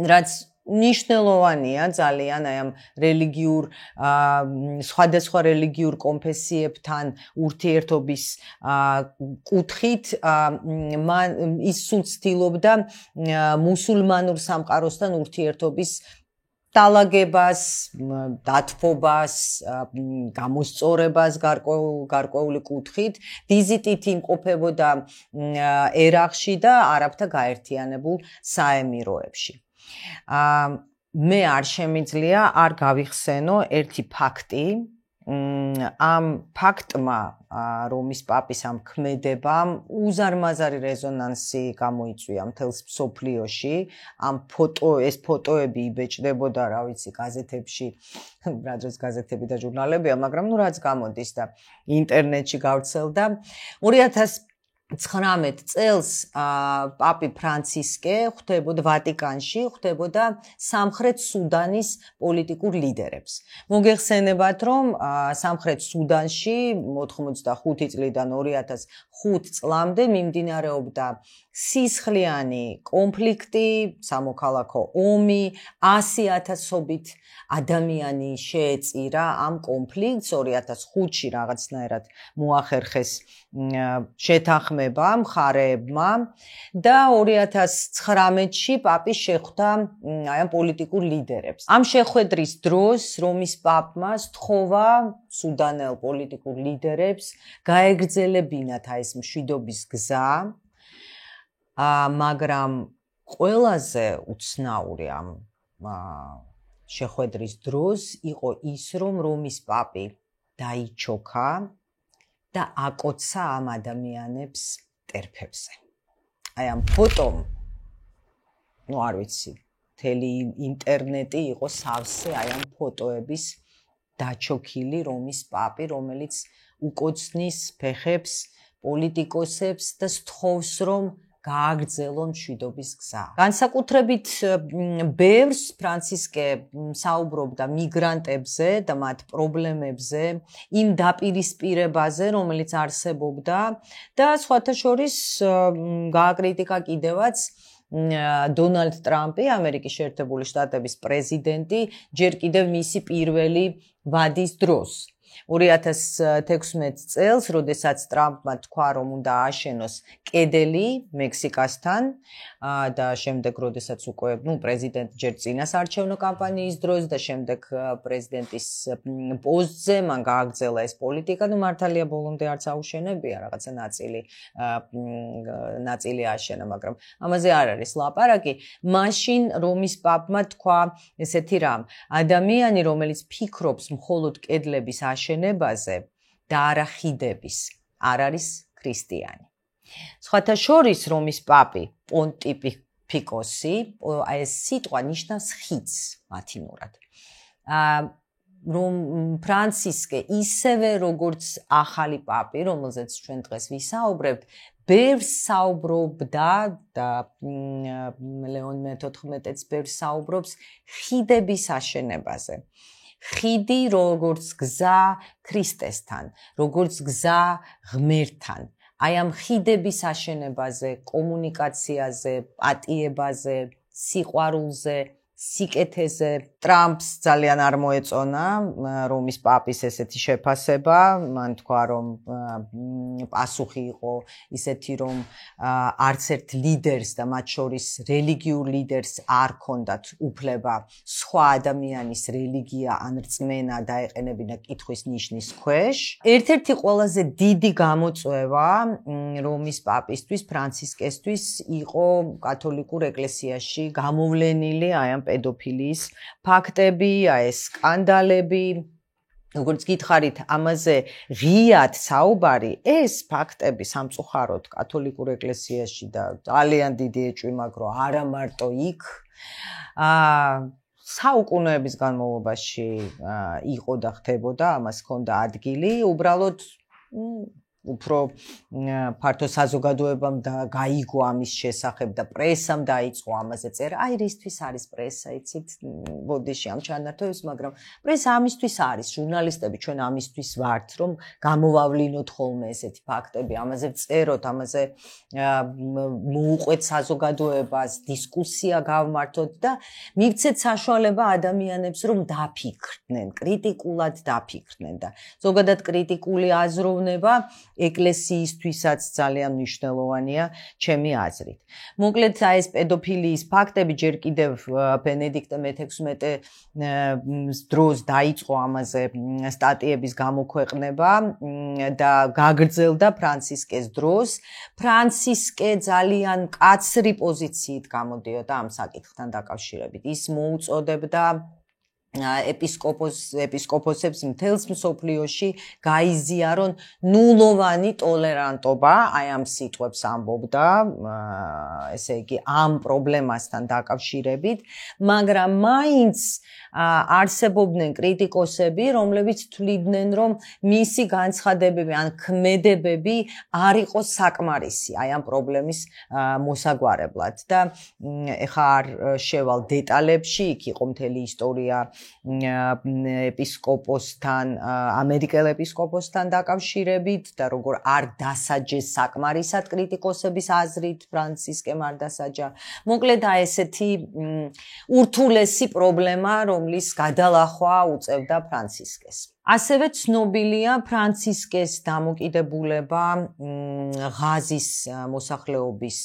რაც ნიშნულოვანია ძალიან აი ამ რელიგიურ სხვადასხვა რელიგიურ კონფესიებთან ურთიერთობის კუთხით ის სულ ცდილობდა მუსულმანურ სამყაროსთან ურთიერთობის დალაგებას, დათბობას, გამოსწორებას გარკვეული კუთხით, ვიზიტით იმყოფებოდა ერაყში და არაბთა გაერთიანებულ საემიროებში. მე არ შემიძლია არ გავიხსენო ერთი ფაქტი, ამ ფაქტმა რომის პაპის ამ ქმედებამ უზარმაზარი რეზონანსი გამოიწვია მთელს მსოფლიოში, ეს ფოტოები იბეჭდებოდა, რა ვიცი, გაზეთებში, რა დროს გაზეთები და ჟურნალებია, მაგრამ რაც გამოდის და ინტერნეტში გავრცელდა 2019 წელს პაპი ფრანცისკე ხვდებოდა ვატიკანში, ხვდებოდა სამხრეთ სუდანის პოლიტიკურ ლიდერებს. მოგეხსენებათ, რომ სამხრეთ სუდანში 85 წლიდან 2005 წლამდე მიმდინარეობდა სისხლიანი კონფლიქტი, სამოქალაქო ომი, 100,000-ობით ადამიანი შეეწირა ამ კონფლიქტს 2005-ში რაღაცნაირად მოახერხეს შეთანხმება მხარეებმა და 2019-ში პაპი შეხვდა აი ამ პოლიტიკურ ლიდერებს. ამ შეხვედრის დროს რომის პაპმა სთხოვა სუდანელ პოლიტიკურ ლიდერებს გაეგრძელებინათ აი ეს მშვიდობის გზა, მაგრამ ყველაზე უცნაური ამ შეხვედრის დროს იყო ის, რომ რომის პაპი დაიჩოქა და აკოცა ამ ადამიანებს ტერფებზე. აი ამ ფოტომ, არ ვიცი, მთელი ინტერნეტი იყო სავსე აი ამ ფოტოების დაჩოქილი რომის პაპი, რომელიც უკოცნის ფეხებს პოლიტიკოსებს და სთხოვს, რომ გააგრძელონ მშვიდობის გზა. განსაკუთრებით ბევრს ფრანცისკე საუბრობდა მიგრანტებზე და მათ პრობლემებზე, იმ დაპირისპირებაზე, რომელიც არსებობდა და სხვათა შორის გააკრიტიკა კიდევაც დონალდ ტრამპი, ამერიკის შეერთებული შტატების პრეზიდენტი, ჯერ კიდევ მისი პირველი ვადის დროს. 2016 წელს, როდესაც ტრამპმა თქვა, რომ უნდა ააშენოს კედელი მექსიკასთან და შემდეგ, როდესაც უკვე, პრეზიდენტი ჯერ წინას არჩევნო კამპანიის დროს და შემდეგ პრეზიდენტის პოსტზე მან გააგრძელა ეს პოლიტიკა, მართალია ბოლომდე არც აუშენებია, რაღაცა ნაწილი ააშენა, მაგრამ ამაზე არ არის ლაპარაკი. მაშინ რომის პაპმა თქვა ესეთი რამ: ადამიანი, რომელიც ფიქრობს მხოლოდ კედლების აშენებაზე და არა ხიდების, არ არის ქრისტიანი. სხვათა შორის რომის პაპი პონტიფიკოსი, აი ეს სიტყვა ნიშნავს ხიდს ლათინურად. რომ ფრანცისკე ისევე როგორც ახალი პაპი, რომელზეც ჩვენ დღეს ვისაუბრებთ, ბევრს საუბრობდა და ლეონ მე-14-ც ბევრს საუბრობს ხიდების აშენებაზე. ხიდი როგორც გზა ქრისტესთან, როგორც გზა ღმერთთან. აი ამ ხიდების აშენებაზე, კომუნიკაციაზე, პატიებაზე, სიყვარულზე, სიკეთეზე ტრამპს ძალიან არ მოეწონა რომის პაპის ესეთი შეფასება, მან თქვა რომ პასუხი იყო ისეთი რომ არც ერთ ლიდერს და მათ შორის რელიგიურ ლიდერს არ ჰქონდათ უფლება სხვა ადამიანის რელიგია ან რწმენა დაეყენებინა კითხვის ნიშნის ქვეშ. ერთ-ერთი ყველაზე დიდი გამოწვევა რომის პაპისთვის, ფრანცისკესთვის იყო კათოლიკურ ეკლესიაში გამოვლენილი აი ამ პედოფილიის ფაქტები, აი ეს სკანდალები. როგორც გითხარით, ამაზე ღიად საუბარი, ეს ფაქტები სამწუხაროდ კათოლიკურ ეკლესიაში და ძალიან დიდი ეჭვი მაქვს, რომ არა მარტო იქ, საუკუნეების განმავლობაში იყო და ხდებოდა, ამას ჰქონდა ადგილი, უბრალოდ უფრო ფართო საზოგადოებამ გაიგო ამის შესახებ და პრესამ დაიწყო ამაზე წერა. აი რისთვის არის პრესა, იცით, ბოდიში ამ ჩანართებს, მაგრამ პრესა ამისთვის არის, ჟურნალისტები ჩვენ ამისთვის ვართ, რომ გამოვავლინოთ ხოლმე ესეთი ფაქტები, ამაზე ვწეროთ, ამაზე მოუყვეთ საზოგადოებას, დისკუსია გავმართოთ და მივცეთ საშუალება ადამიანებს, რომ დაფიქრდნენ, კრიტიკულად დაფიქრდნენ და ზოგადად კრიტიკული აზროვნება ეკლესიისთვისაც ძალიან მნიშვნელოვანია ჩემი აზრით. მოკლედ აი ეს პედოფილიის ფაქტები ჯერ კიდევ ბენედიქტე მე-16 დროს დაიწყო ამაზე სტატიების გამოქვეყნება და გაგრძელდა ფრანცისკეს დროს. ფრანცისკე ძალიან მკაცრი პოზიციით გამოდიოდა ამ საკითხთან დაკავშირებით. ის მოუწოდებდა ეპისკოპოსებს მთელს მსოფლიოში გაიზიარონ ნულოვანი ტოლერანტობა, აი ამ სიტყვებს ამბობდა, ესე იგი ამ პრობლემასთან დაკავშირებით, მაგრამ მაინც არსებობდნენ კრიტიკოსები, რომლებიც თვლიდნენ, რომ მისი განცხადებები ან ქმედებები არ იყო საკმარისი აი ამ პრობლემის მოსაგვარებლად და ეხლა არ შევალ დეტალებში, იქ იყო მთელი ისტორია ეპისკოპოსთან, ამერიკელ ეპისკოპოსთან დაკავშირებით და როგორ არ დასაჯეს საკმარისად კრიტიკოსების აზრით, ფრანცისკემ არ დასაჯა. მოკლედ აი ესეთი ურთულესი პრობლემა, რომლის გადალახვა უწევდა ფრანცისკეს. ასევე ცნობილია ფრანცისკეს დამოკიდებულება ღაზის მოსახლეობის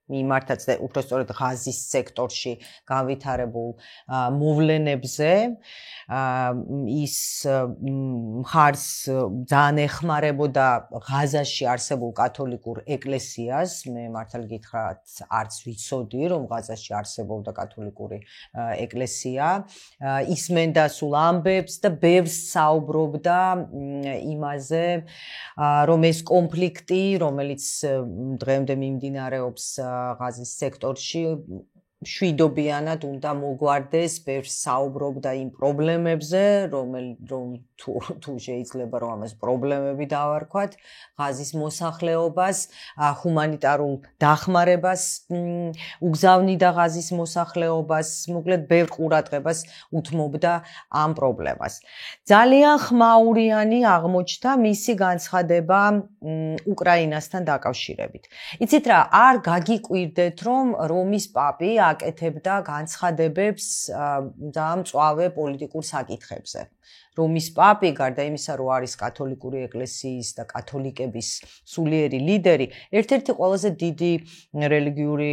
მიმართაც და უпростоრად ღაზის სექტორში განვითარებულ მოვლენებზე. ის მხარს ძალიან ეხმარებოდა ღაზაში არსებულ კათოლიკურ ეკლესიას. მე მართალ გითხრათ, არც ვიცოდი, რომ ღაზაში არსებობდა კათოლიკური ეკლესია. ისმენდა სულ ამბებს და ბევრს საუბრობდა იმაზე, რომ ეს კონფლიქტი, რომელიც დღემდე მიმდინარეობს ღაზის სექტორში, შვიდობიანად უნდა მოგვარდეს, ბევრს საუბრობდა იმ პრობლემებზე, რომ თუ შეიძლება რომ ამას პრობლემები დავარქვათ, ღაზის მოსახლეობას, ჰუმანიტარულ დახმარებას უგზავნიდა ღაზის მოსახლეობას, მოკლედ ბევრ ყურადღებას უთმობდა ამ პრობლემას. ძალიან ხმაურიანი აღმოჩნდა მისი განცხადება უკრაინასთან დაკავშირებით. იცით რა, არ გაგიკვირდეთ, რომ რომის პაპი აკეთებდა განცხადებებს ძალიან მწვავე პოლიტიკურ საკითხებზე. რომის პაპი, გარდა იმისა, რომ არის კათოლიკური ეკლესიის და კათოლიკების სულიერი ლიდერი, ერთ-ერთი ყველაზე დიდი რელიგიური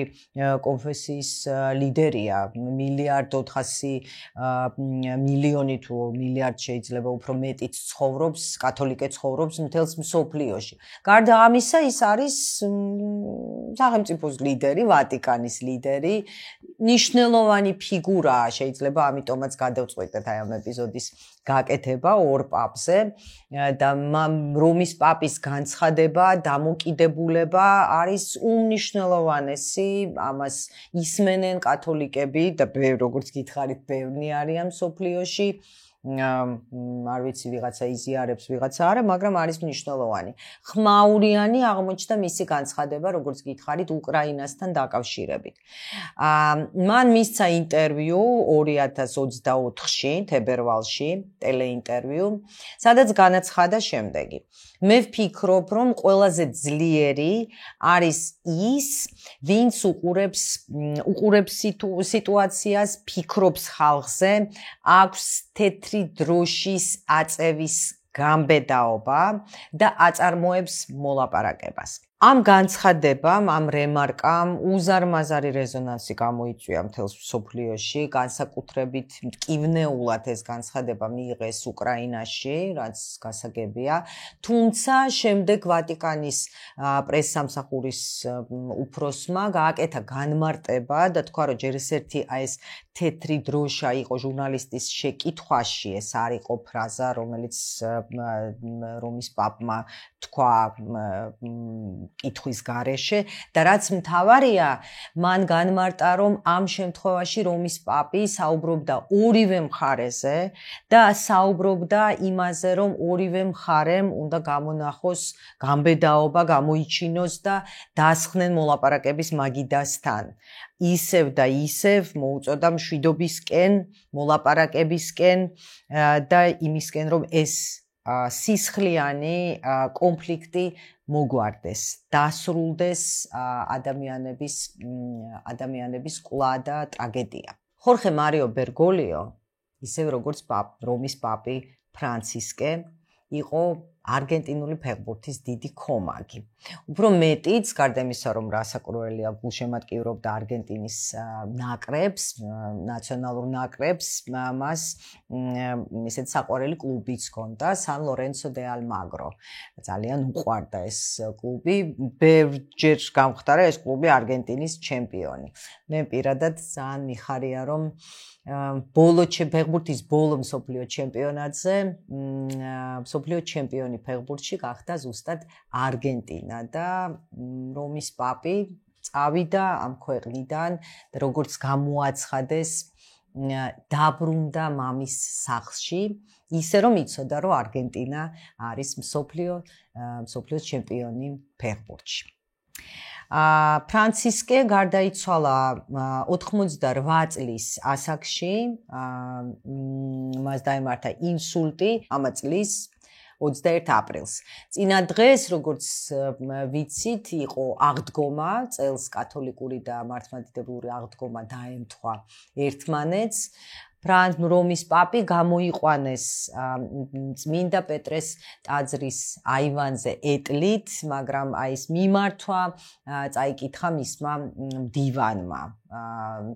კონფესიის ლიდერია. 1,400,000,000 თუ მილიარდ შეიძლება უფრო მეტიც ცხოვრობს, კათოლიკე ცხოვრობს მთელს მსოფლიოში. გარდა ამისა, ის არის სახელმწიფოს ლიდერი, ვატიკანის ლიდერი, ნიშნულოვანი ფიგურაა, შეიძლება ამიტომაც გადავწყვეტეთ აი ამ ეპიზოდის გაკეთება ორ პაპზე და რომის პაპის განცხადება, დამოკიდებულება არის უმნიშვნელოვანესი, ამას ისმენენ კათოლიკები და როგორც გითხარით, ბევრნი არიან მსოფლიოში. არ ვიცი, ვიღაცა იზიარებს, ვიღაცა არა, მაგრამ არის მნიშვნელოვანი. ხმაურიანი აღმოჩნდა მისი განცხადება, როგორც გითხარით, უკრაინასთან დაკავშირებით. მან მისცა ინტერვიუ 2024-ში, თებერვალში, ტელეინტერვიუ, სადაც განაცხადა შემდეგი, მე ვფიქრობ, რომ ყველაზე ძლიერი არის ის, ვინც უყურებს სიტუაციას, ფიქრობს ხალხზე, აქვს თეთრი დროშის აწევის გამბედაობა და აწარმოებს მოლაპარაკებას. ამ განცხადებამ, ამ რემარკამ უზარმაზარი რეზონანსი გამოიწვია მთელს მსოფლიოში, განსაკუთრებით მტკივნეულად ეს განცხადება მიიღეს უკრაინაში, რაც გასაგებია, თუმცა შემდეგ ვატიკანის პრესსამსახურის უფროსმა გააკეთა განმარტება და თქვა, რომ ჯერ ერთი ეს თეთრი დროშა იყო ჟურნალისტის შეკითხვაში, ეს არ იყო ფრაზა, რომელიც რომის პაპმა თქვა კითხვის გარეშე და რაც მთავარია, მან განმარტა, რომ ამ შემთხვევაში რომის პაპი საუბრობდა ორივე მხარეზე და საუბრობდა იმაზე, რომ ორივე მხარემ უნდა გამონახოს გამბედაობა, გამოიჩინოს და დასხნენ მოლაპარაკების მაგიდასთან. ისევ და ისევ მოუწოდა მშვიდობისკენ, მოლაპარაკებისკენ და იმისკენ, რომ ეს სისხლიანი კონფლიქტი მოგვარდეს, დასრულდეს ადამიანების კვლავ და ტრაგედია. ხორხე მარიო ბერგოლიო, ისევ როგორც რომის პაპი ფრანცისკე, იყო არგენტინული ფეხბურთის დიდი ქომაგი. უფრო მეტიც, გარდა იმისა, რომ რასაკვირველია, გულშემატკივრობდა არგენტინის ნაკრებს, ნაციონალურ ნაკრებს, მას ისეთ საყვარელი კლუბიც ჰქონდა, სან ლორენცო დე ალმაგრო. ძალიან უყვარდა ეს კლუბი, ბევრჯერ გამხდარა ეს კლუბი არგენტინის ჩემპიონი. მე პირადად ძალიან მიხარია, რომ ფეხბურთის ბოლო მსოფლიო ჩემპიონატზე მსოფლიო ჩემპიონი ფეხბურთში გახდა ზუსტად არგენტინა და რომის პაპი წავიდა ამ ქვეყნიდან და როგორც გამოაცხადეს დაბრუნდა მამის სახლში, ისე რომ იცოდა, რომ არგენტინა არის მსოფლიო ჩემპიონი ფეხბურთში. ფრანცისკე გარდაიცვალა 88 წლის ასაკში, მას დაემართა ინსულტი ამ წლის 21 აპრილს. წინა დღეს, როგორც ვიცით, იყო აღდგომა, წელს კათოლიკური და მართლმადიდებლური აღდგომა დაემთხვა ერთმანეთს. რომის პაპი გამოიყვანეს წმინდა პეტრეს ტაძრის აივანზე ეტლით, მაგრამ ეს მიმართვა წაიკითხა მისმა მდივანმა.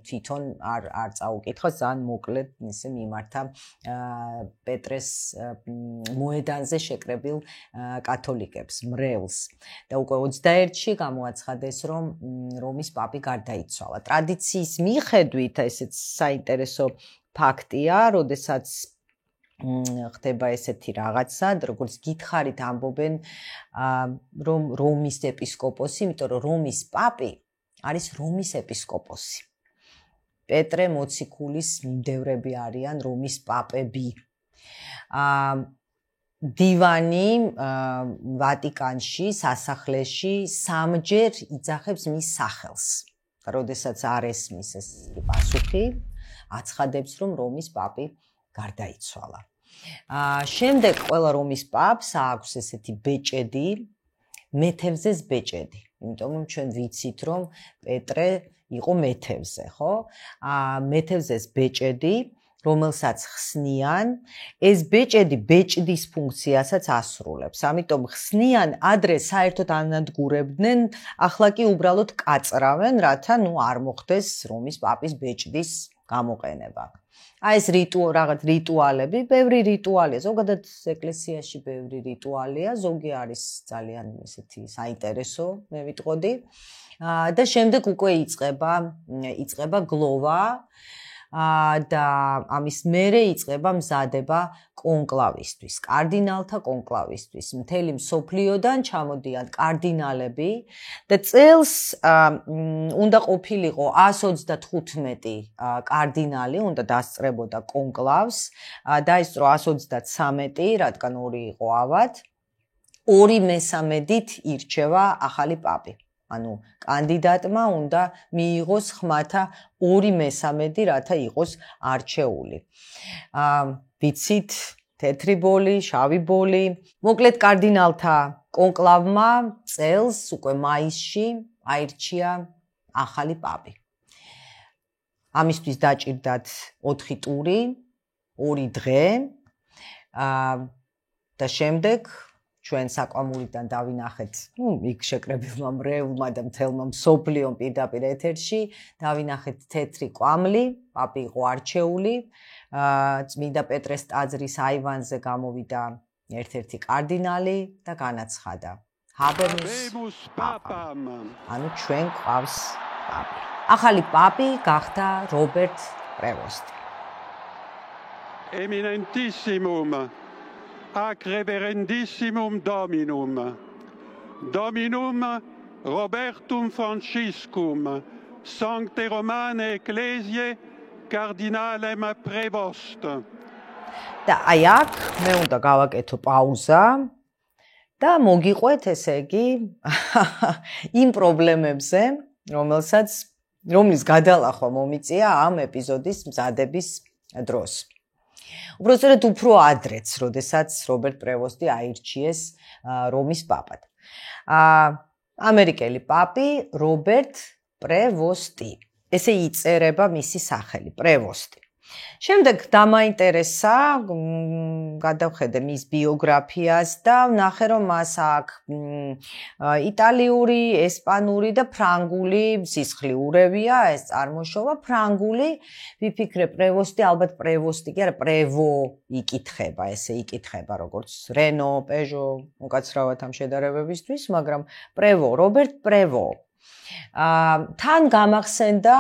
თვითონ არ წაუკითხა, ძალიან მოკლედ ისე მიმართა პეტრეს მოედანზე შეკრებილ კათოლიკებს, მრევლს. და უკვე 21-ში გამოაცხადეს, რომ რომის პაპი გარდაიცვალა. ტრადიციის მიხედვით ესეც საინტერესო ფაქტია, როდესაც ხდება ესეთი რაღაცა, როგორც გითხარით ამბობენ, რომ რომის ეპისკოპოსი, იმიტომ რომ რომის პაპი არის რომის ეპისკოპოსი. პეტრე მოციქულის მიმდევრები არიან რომის პაპები. დივანი ვატიკანში, სასახლეში სამჯერ იძახებს მის სახელს. როდესაც არ ესმის ეს პასუხი, აცხადებს, რომ რომის პაპი გარდაიცვალა. შემდეგ ყველა რომის პაპს აქვს ესეთი ბეჭედი, მეთევზეს ბეჭედი. იმიტომ რომ ჩვენ ვიცით, რომ პეტრე იყო მეთევზე, ხო? მეთევზეს ბეჭედი, რომელსაც ხსნიან, ეს ბეჭედი ბეჭდის ფუნქციასაც ასრულებს. ამიტომ ხსნიან, ადრე საერთოდ ანადგურებდნენ, ახლა კი უბრალოდ კაწრავენ, რათა არ მოხდეს რომის პაპის ბეჭდის გამოყენება. ეს რაღაც რიტუალები, ბევრი რიტუალია, ზოგადად ეკლესიაში ბევრი რიტუალია, ზოგი არის ძალიან ისეთი საინტერესო, მე ვიტყოდი. და შემდეგ უკვე იწყება გლოვა და ამის მერე იწყება მზადება კონკლავისთვის, კარდინალთა კონკლავისთვის. მთელი მსოფლიოდან ჩამოდიან კარდინალები და წელს უნდა ყოფილიყო 135 კარდინალი, უნდა დასწრებოდა კონკლავს, დაისწრო 133, რადგან 2 იყო ავად, 2/3-ით ირჩევა ახალი პაპი. ანუ კანდიდატმა უნდა მიიღოს ხმათა 2/3, რათა იყოს არჩეული. ვიცით, თეთრი ბოლი, შავი ბოლი. მოკლედ კარდინალთა კონკლავმა წელს უკვე მაისში აირჩია ახალი პაპი. ამისთვის დაჭირდათ 4 ტური, 2 დღე და შემდეგ ჩვენ საკვამურიდან დავინახეთ, იქ შეკრებილმა მრევლმა და მთელმა მსოფლიომ პირდაპირ ეთერში, დავინახეთ თეთრი კვამლი, პაპი იყო არჩეული, წმინდა პეტრეს ტაძრის აივანზე გამოვიდა ერთ-ერთი კარდინალი და განაცხადა: Habemus papam. ანუ ჩვენ ყავს პაპი. ახალი პაპი გახდა რობერტ პრევოსტი. Eminentissimum ac reverendissimum Dominum, Dominum Robertum Franciscum, Sancte Romane Ecclesiae Cardinalem Prevost. და აი აქ მე უნდა გავაკეთო პაუზა და მოგიყვეთ ესე იგი იმ პრობლემებზე, რომლის გადალახვა მომიწია ამ ეპიზოდის მზადების დროს. უბრალოდ უფრო ადრეც, როდესაც რობერტ პრევოსტი აირჩიეს რომის პაპად. ამერიკელი პაპი რობერტ პრევოსტი. ესე იწერება მისი სახელი, პრევოსტი. შემდეგ დამაინტერესა, გადავხედე მის ბიოგრაფიას და ვნახე, რომ მას აქვს იტალიური, ესპანური და ფრანგული სისხლიურევია, ეს წარმოშობა. ფრანგული, ვიფიქრე პრევოსტი, ალბათ პრევოსტი კი არა, პრევო იკითხება, ესე იკითხება, როგორც რენო, პეჟო, უკაცრავად ამ შედარებებისთვის, მაგრამ პრევო, რობერტ პრევო. თან გამახსენდა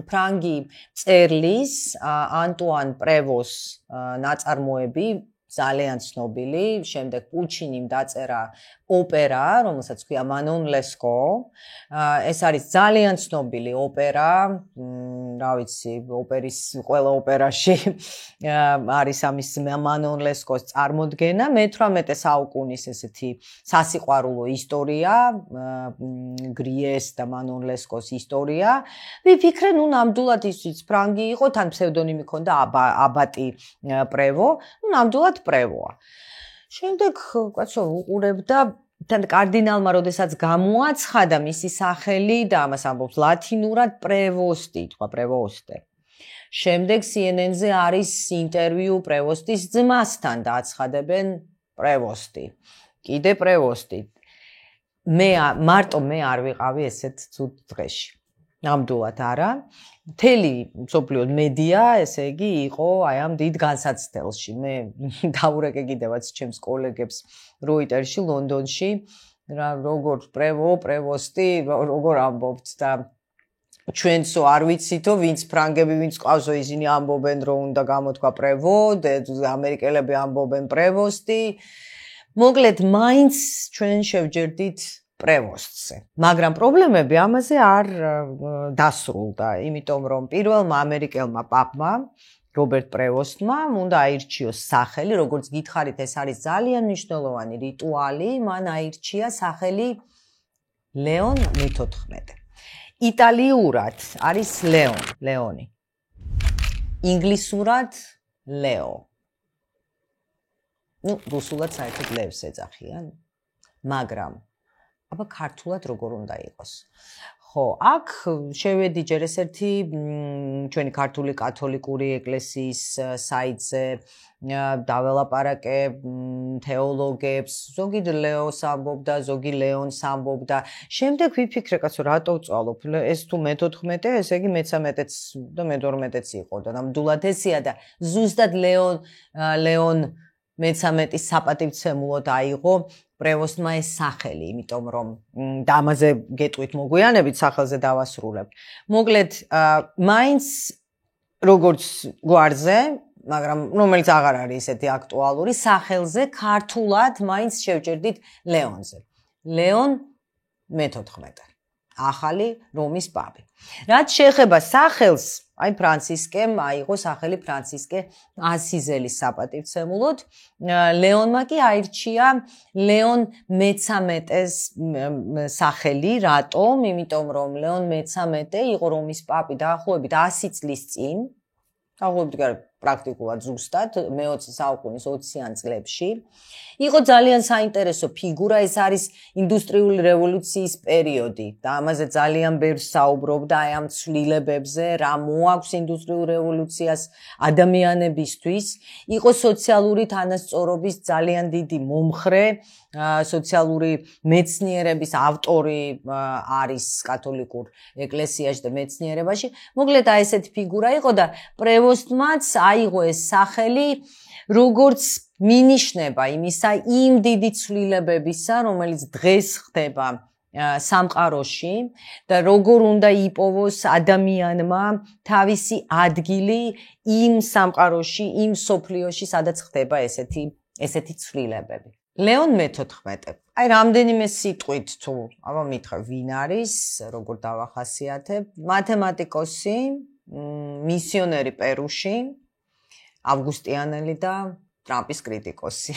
ფრანგი მწერლის ანტუან პრევოს ნაწარმოები, ძალიან ცნობილი, შემდეგ პუჩინიმ დაწერა ოპერა, რომელსაც ქვია მანონ ლესკო. ეს არის ძალიან ცნობილი ოპერა, რა ვიცი, ოპერის ყველა ოპერაში არის ამის მანონ ლესკოს წარმოდგენა. მე-18 საუკუნის ესეთი სასიყვარულო ისტორია, გრიეს და მანონ ლესკოს ისტორია. ვიფიქრე, ნამდვილად ის ფრანგი იყო, თან ფსევდონიმი ჰქონდა აბატი პრევო, ნამდვილად პრევოა. შემდეგ კაცო უყურებდა თან კარდინალმა, როდესაც გამოაცხადა მისი სახელი და ამას ამბობს ლათინურად პრევოსტი, თქვა პრევოსტე. შემდეგ CNN-ზე არის ინტერვიუ პრევოსტის ძმასთან და აცხადებენ პრევოსტი. კიდე პრევოსტი. მარტო მე არ ვიყავი ესეთ ცუდ დღეში. ნამდვილად არა. მთელი მსოფლიო მედია, ესე იგი, იყო აი ამ დიდ განსაცდელში. მე დაურეკე კიდევაც ჩემს კოლეგებს როიტერში, ლონდონში, როგორ პრევოსტი, როგორ ამბობთ და ჩვენცო არ ვიცითო, ვინც ფრანგები, ვინც ყავსო, ისინი ამბობენ, რომ უნდა გამოთქვა პრევო, ამერიკელები ამბობენ პრევოსტი. მოკლედ, მაინც ჩვენ შევჯერდით პრევოსტზე. მაგრამ პრობლემები ამაზე არ დასრულდა, იმიტომ რომ პირველმა ამერიკელმა პაპმა, რობერტ პრევოსტმა, უნდა აირჩიოს სახელი, როგორც გითხარით, ეს არის ძალიან მნიშვნელოვანი რიტუალი, მან აირჩია სახელი ლეონ მე-14. იტალიურად არის ლეონი. ინგლისურად ლეო. რუსულად საერთოდ ლევს ეძახიან, მაგრამ აბა ქართულად როგორ უნდა იყოს. ხო, აქ შევედი ჯერ ესეთი ჩვენი ქართული კათოლიკური ეკლესიის საიტზე, დაველაპარაკე თეოლოგებს, ზოგი ლეოს ამბობდა, ზოგი ლეონს ამბობდა. შემდეგ ვიფიქრე, კაცო, რატო ვწვალობ? ეს თუ მე-14, ესე იგი მე-13-ც და მე-12-ც იყო და ნამდვილად ესეა და ზუსტად ლეონ მე-13-ის საპატივცემულოდ აიღო პრევოსტმა ეს სახელი, იმიტომ რომ და ამაზე გეტყვით მოგვიანებით სახელზე დავასრულებ. მოკლედ, მაინც როგორც გვარზე, მაგრამ რომელიც აღარ არის ესეთი აქტუალური, სახელზე ქართულად მაინც შევჭერდით ლეონზე. ლეონ მე-14. ახალი რომის პაპი. რაც შეეხება სახელს, აი ფრანცისკემ აიღო სახელი ფრანცისკე ასიზელის საპატივცემულოდ. ლეონმა კი აირჩია ლეონ მე-13-ეს სახელი. რატომ? იმიტომ რომ ლეონ მე-13 იყო რომის პაპი დაახლოებით 100 წლის წინ. დაახლოებით პრაქტიკულად ზუსტად მე-20 საუკუნის 20-იან წლებში. იყო ძალიან საინტერესო ფიგურა, ეს არის ინდუსტრიული რევოლუციის პერიოდი და ამაზე ძალიან ბევრს საუბრობდა აი ამ ცვლილებებზე, რა მოაქვს ინდუსტრიულ რევოლუციას ადამიანებისთვის. იყო სოციალური თანასწორობის ძალიან დიდი მომხრე, სოციალური მეცნიერების ავტორი არის კათოლიკურ ეკლესიაში და მეცნიერებაში. მოკლედ აი ესეთი ფიგურა იყო და პრევოსტმაც აიღო ეს სახელი როგორც მინიშნება იმისა იმ დიდი ცვლილებებისა, რომელიც დღეს ხდება სამყაროში და როგორ უნდა იპოვოს ადამიანმა თავისი ადგილი იმ სამყაროში, იმ სოფლიოში, სადაც ხდება ესეთი ცვლილებები. ლეონ მე-14. აი რამდენიმე სიტყვით თუ აბა მითხრა ვინ არის, როგორ დავახასიათებ, მათემატიკოსი, მისიონერი პერუში, ავგუსტიანელი და ტრამპის კრიტიკოსი.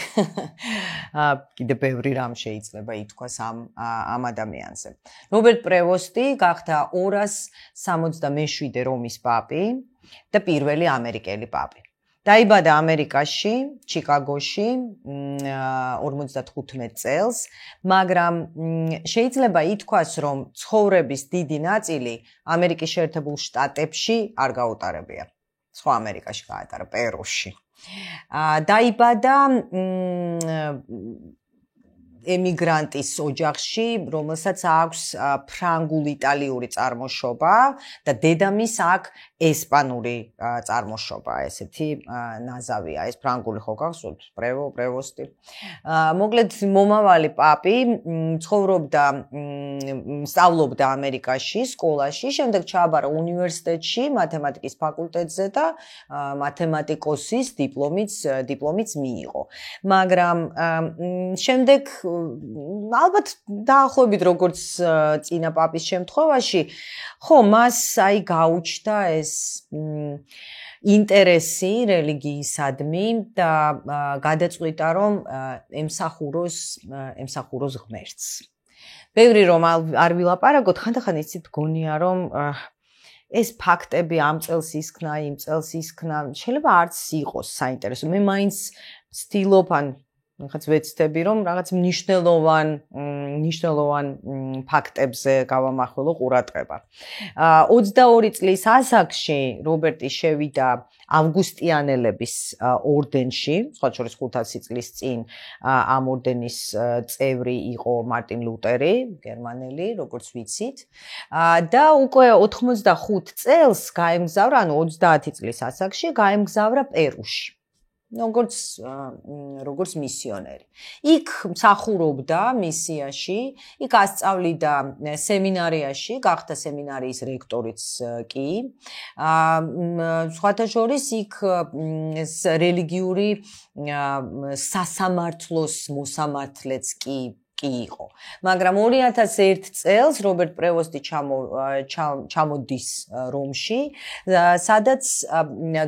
კიდე ბევრი რამ შეიძლება ითქვას ამ ადამიანზე. რობერტ პრევოსტი გახდა 267 რომის პაპი და პირველი ამერიკელი პაპი. დაიბადა ამერიკაში, ჩიკაგოში 55 წელს, მაგრამ შეიძლება ითქვას, რომ ცხოვრების დიდი ნაწილი ამერიკის შეერთებულ შტატებში არ გაუტარებია. სხვა ამერიკაში გაატარა, პერუში. დაიბადა ემიგრანტის ოჯახში, რომელსაც აქვს ფრანგულ-იტალიური წარმოშობა და დედამისს აქვს ესპანური წარმოშობა, ესეთი ნაზავია, ეს ფრანგული ხო გახსოვთ, პრევოსტი. მოკლედ მომავალი პაპი სწავლობდა ამერიკაში, სკოლაში, შემდეგ ჩააბარა უნივერსიტეტში, მათემატიკის ფაკულტეტზე და მათემატიკოსის დიპლომიც მიიღო. მაგრამ შემდეგ ალბათ დაახლოებით როგორც წინა პაპის შემთხვევაში, ხო, მას აი გაუჩნდა ეს ინტერესი რელიგიისადმი და გადაწყვიტა, რომ ემსახუროს ღმერთს. ბევრი რომ არ ვილაპარაკოთ, ხანდახან იცით გონია, რომ ეს ფაქტები ამ წელს ისქნა, იმ წელს ისქნა, შეიძლება არც იყოს საინტერესო. მე მაინც ვცდილობ რაღაც ვეცდები, რომ რაღაც მნიშვნელოვან ფაქტებზე გავამახვილო ყურადღება. 22 წლის ასაკში რობერტი შევიდა ავგუსტიანელების ორდენში, სხვა შორის 500 წლის წინ ამ ორდენის წევრი იყო მარტინ ლუტერი, გერმანელი, როგორც ვიცით. და უკვე 85 წელს გაემგზავრა, ანუ 30 წლის ასაკში გაემგზავრა პერუში. როგორც მისიონერი. იქ მსახურობდა მისიაში, იქ ასწავლიდა სემინარიაში, გახდა სემინარიის რექტორიც კი. სხვათა შორის იქ რელიგიური სასამართლოს მოსამართლეც კი იყო. მაგრამ 2001 წელს რობერტ პრევოსტი ჩამოდის რომში, სადაც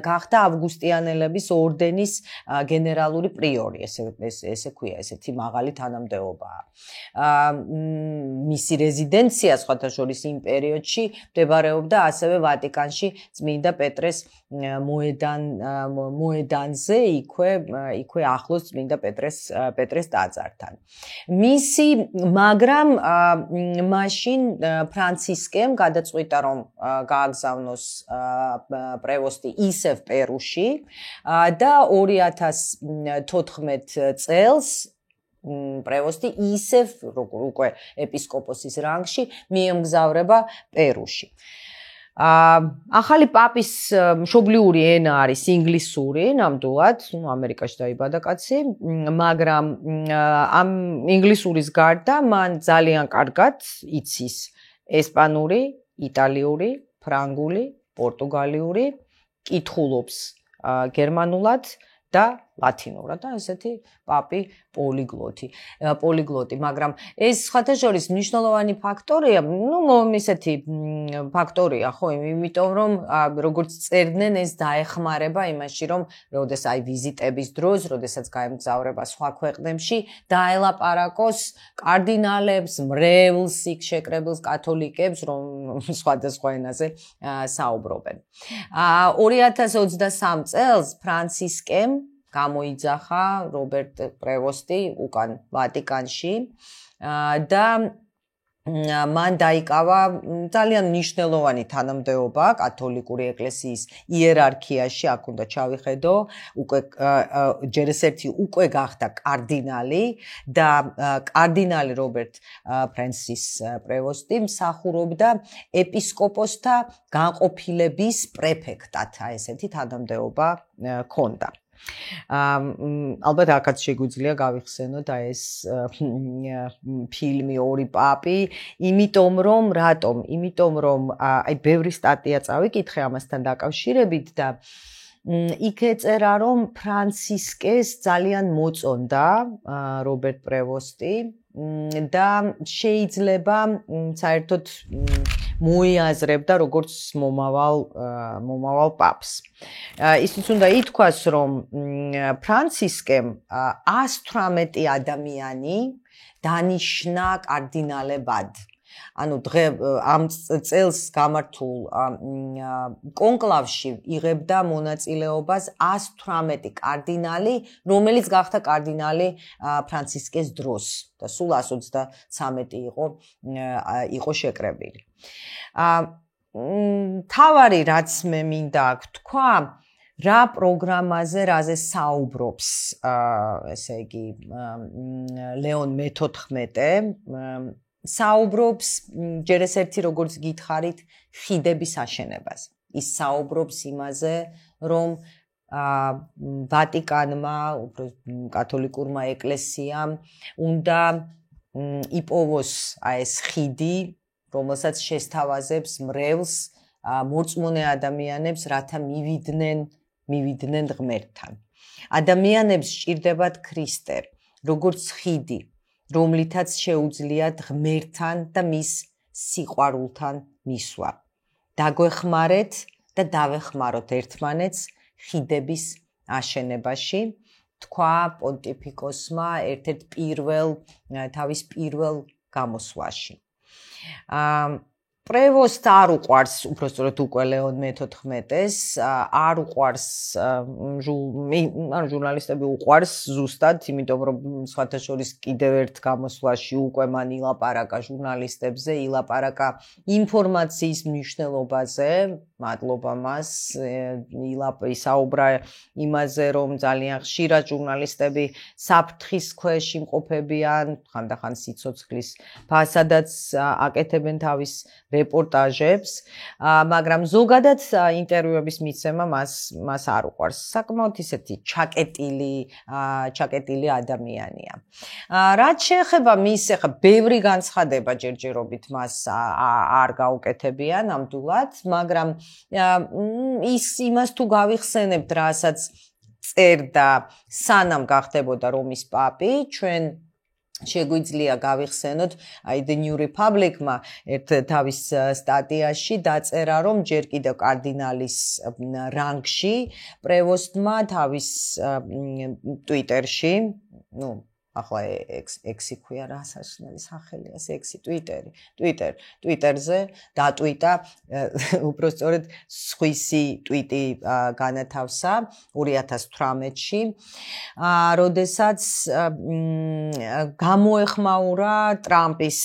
გახდა ავგუსტიანელების ორდენის გენერალური პრიორი, ესე ქვია, ესეთი მაღალი თანამდებობაა. მისი რეზიდენცია სხვათა შორის იმ პერიოდში მდებარეობდა ასევე ვატიკანში წმინდა პეტრეს მოედანზე, იქვე ახლოს წმინდა პეტრეს ტაძართან. მაგრამ მაშინ ფრანცისკემ გადაწყვიტა, რომ გააგზავნოს პრევოსტი ისევ პერუში და 2014 წელს პრევოსტი ისევ უკვე ეპისკოპოსის რანგში მიემგზავრება პერუში. ახალი პაპის მშობლიური ენა არის ინგლისური, ნამდვილად, ამერიკაში დაიბადა კაცი, მაგრამ ამ ინგლისურის გარდა მან ძალიან კარგად იცის ესპანური, იტალიური, ფრანგული, პორტუგალიური, კითხულობს გერმანულად და ლათინურად და ესეთი პაპი პოლიგლოტი, მაგრამ ეს სხვათა შორის მნიშვნელოვანი ფაქტორია, ისეთი ფაქტორია, ხო, იმიტომ რომ როგორც წერდნენ ეს დაეხმარება იმაში, რომ როდესაც აი ვიზიტების დროს, როდესაც გაემგზავრება სხვა ქვეყნებში, დაელაპარაკოს კარდინალებს, მრევლს, იქ შეკრებილს კათოლიკებს, რომ სხვადასხვა ენაზე საუბრობენ. 2023 წელს ფრანცისკემ გამოიძახა რობერტ პრევოსტი უკან ვატიკანში და მან დაიკავა ძალიან მნიშვნელოვანი თანამდებობა კათოლიკური ეკლესიის იერარქიაში, აქ უნდა ჩავიხედო, უკვე ჯერ ეს ერთი უკვე გახდა კარდინალი და კარდინალი რობერტ ფრენსის პრევოსტი მსახურობდა ეპისკოპოსთა განყოფილების პრეფექტად, ესეთი თანამდებობა ჰქონდა. ალბათ აქაც შეგვიძლია გავიხსენოთ ეს ფილმი ორი პაპი, იმიტომ რომ აი ბევრი სტატია წავიკითხე ამასთან დაკავშირებით და იქ ეწერა რომ ფრანცისკეს ძალიან მოწონდა რობერტ პრევოსტი და შეიძლება საერთოდ მოიაზრებდა როგორც მომავალ პაპს. ისიც უნდა ითქვას, რომ ფრანცისკემ 118 ადამიანი დანიშნა კარდინალებად. ანუ ამ წელს გამართულ კონკლავში იღებდა მონაწილეობას 118 კარდინალი, რომელიც გახდა კარდინალი ფრანცისკეს დროს და სულ 133 იყო შეკრებილი. თავარი რაც მე მინდა აქ თქვა, რა პროგრამაზე, რაზე საუბრობს, ესე იგი, ლეონ მე-14 საუბრობს ჯერ ეს ერთი როგორც გითხარით ხიდების აშენებას. ის საუბრობს იმაზე, რომ ვატიკანმა, უფრო კათოლიკურმა ეკლესიამ უნდა იპოვოს ეს ხიდი, რომელსაც შესთავაზებს მრევლს მორწმუნე ადამიანებს, რათა მივიდნენ ღმერთთან. ადამიანებს სჭირდებათ ქრისტე, როგორც ხიდი, რომლითაც შეუძლიათ ღმერთთან და მის სიყვარულთან მისვლა. დაგვეხმარეთ და დავეხმაროთ ერთმანეთს ხიდების აშენებაში, თქვა პონტიფიკოსმა ერთ-ერთ თავის პირველ გამოსვლაში. პრევოსტს არ უყვარს, უпростоროდ უკვე ლეონ მე-14-ს, არ უყვარს ჟურნალისტები უყვარს ზუსტად, იმიტომ რომ სხვათა შორის კიდევ ერთ გამოსვლაში უკვე მან ილაპარაკა ჟურნალისტებზე, ილაპარაკა ინფორმაციის მნიშვნელობაზე, მადლობა მას, ისაუბრა იმაზე, რომ ძალიან ხშირად ჟურნალისტები საფრთხის ქვეშ იმყოფებიან, ხანდახან სიცოცხლის ფასადაც აკეთებენ თავის რეპორტაჟებს, მაგრამ ზოგადად ინტერვიუების მიცემა მას არ უყვარს. საკმაოდ ისეთი ჩაკეტილი ადამიანია. რაც შეეხება მის ბევრი განცხადება ჯერჯერობით მას არ გაუკეთებია ნამდვილად, მაგრამ იმას თუ გავიხსენებთ, რასაც წერდა სანამ გახდებოდა რომის პაპი, ჩვენ შეგვიძლია გავიხსენოთ, აი The New Republic-მა ერთ თავის სტატიაში დაწერა, რომ ჯერ კიდევ კარდინალის რანგში პრევოსტმა თავის Twitter-ში, ახლა ექსი ქვია რა სასწაული სახელია, ექსი Twitter-ზე დატვიტა, უпростоროდ სხვისი ტვიტი განათავსა 2018-ში, როდესაც გამოეხმაურა ტრამპის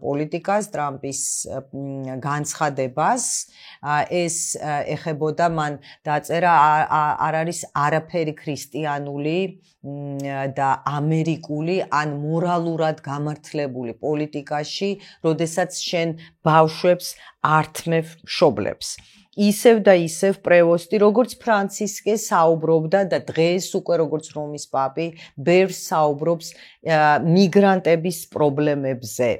პოლიტიკას, ტრამპის განცხადებას, ეს ეხებოდა მან დაწერა არ არის არაფერი ქრისტიანული და ამერიკული ან მორალურად გამართლებული პოლიტიკაში, როდესაც შენ ბავშვებს ართმევ მშობლებს. ისევ და ისევ პრევოსტი, როგორც ფრანცისკე საუბრობდა და დღეს უკვე როგორც რომის პაპი, ბევრს საუბრობს მიგრანტების პრობლემებზე.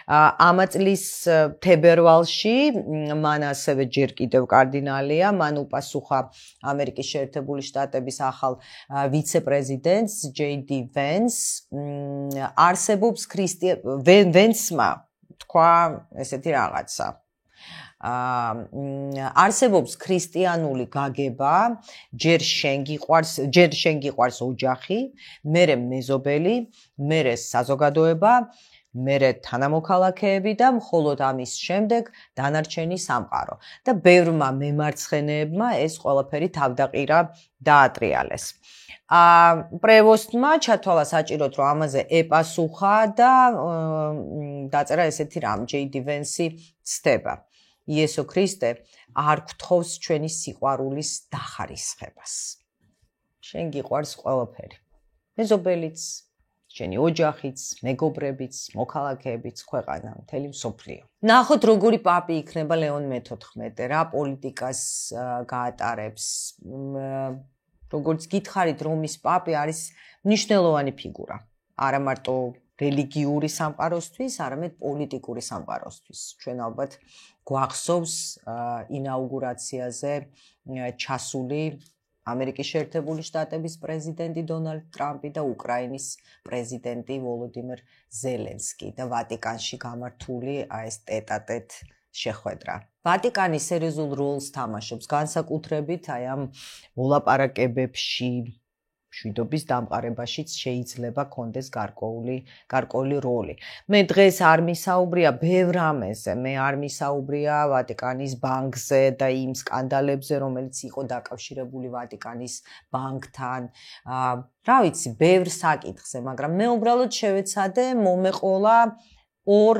ამა წლის თებერვალში მან ასევე ჯერ კიდევ კარდინალია, მან უპასუხა ამერიკის შეერთებული შტატების ახალ ვიცე-პრეზიდენტს JD Vance, არსებობს Vance-მა თქვა ესეთი რაღაცა. არსებობს ქრისტიანული გაგება, ჯერ შენ გიყვარს ოჯახი, მერე მეზობელი, მერე საზოგადოება, მერე თანამოქალაქეები და მხოლოდ ამის შემდეგ დანარჩენი სამყარო. და ბევრმა მემარცხენეებმა ეს ყველაფერი თავდაყირა დაატრიალეს. პრევოსტმა ჩათვალა საჭიროდ, რომ ამაზე ეპასუხა და დაწერა ესეთი რამ, JD Vance ცდება. იესო ქრისტე არ გთხოვს ჩვენი სიყვარულის დახარისხებას. შენ გიყვარს ყველაფერი. მეზობელიც, შენი ოჯახიც, მეგობრებიც, მოქალაქეებიც, ქვეყანა, მთელი მსოფლიო. ნახოთ, როგორი პაპი იქნება ლეონ მე-14, რა პოლიტიკას გაატარებს. როგორც გითხარით, რომის პაპი არის მნიშვნელოვანი ფიგურა. არა მარტო რელიგიური სამყაროსთვის, არამედ პოლიტიკური სამყაროსთვის. ჩვენ ალბათ გვახსოვს ინაუგურაციაზე ჩასული ამერიკის შეერთებული შტატების პრეზიდენტი დონალდ ტრამპი და უკრაინის პრეზიდენტი ვოლოდიმირ ზელენსკი და ვატიკანში გამართული ეს ტეტ-ა-ტეტ შეხვედრა. ვატიკანი სერიოზულ როლს თამაშობს განსაკუთრებით აი ამ მოლაპარაკებებში, მშვიდობის დამყარებაშიც შეიძლება კონდეს გარკვეული როლი. მე დღეს არ მისაუბრია ბევრ ამაზე, მე არ მისაუბრია ვატიკანის ბანკზე და იმ სკანდალებზე, რომელიც იყო დაკავშირებული ვატიკანის ბანკთან. რა ვიცი, ბევრ საკითხზე, მაგრამ მე უბრალოდ შევეცადე მომეყოლა ორ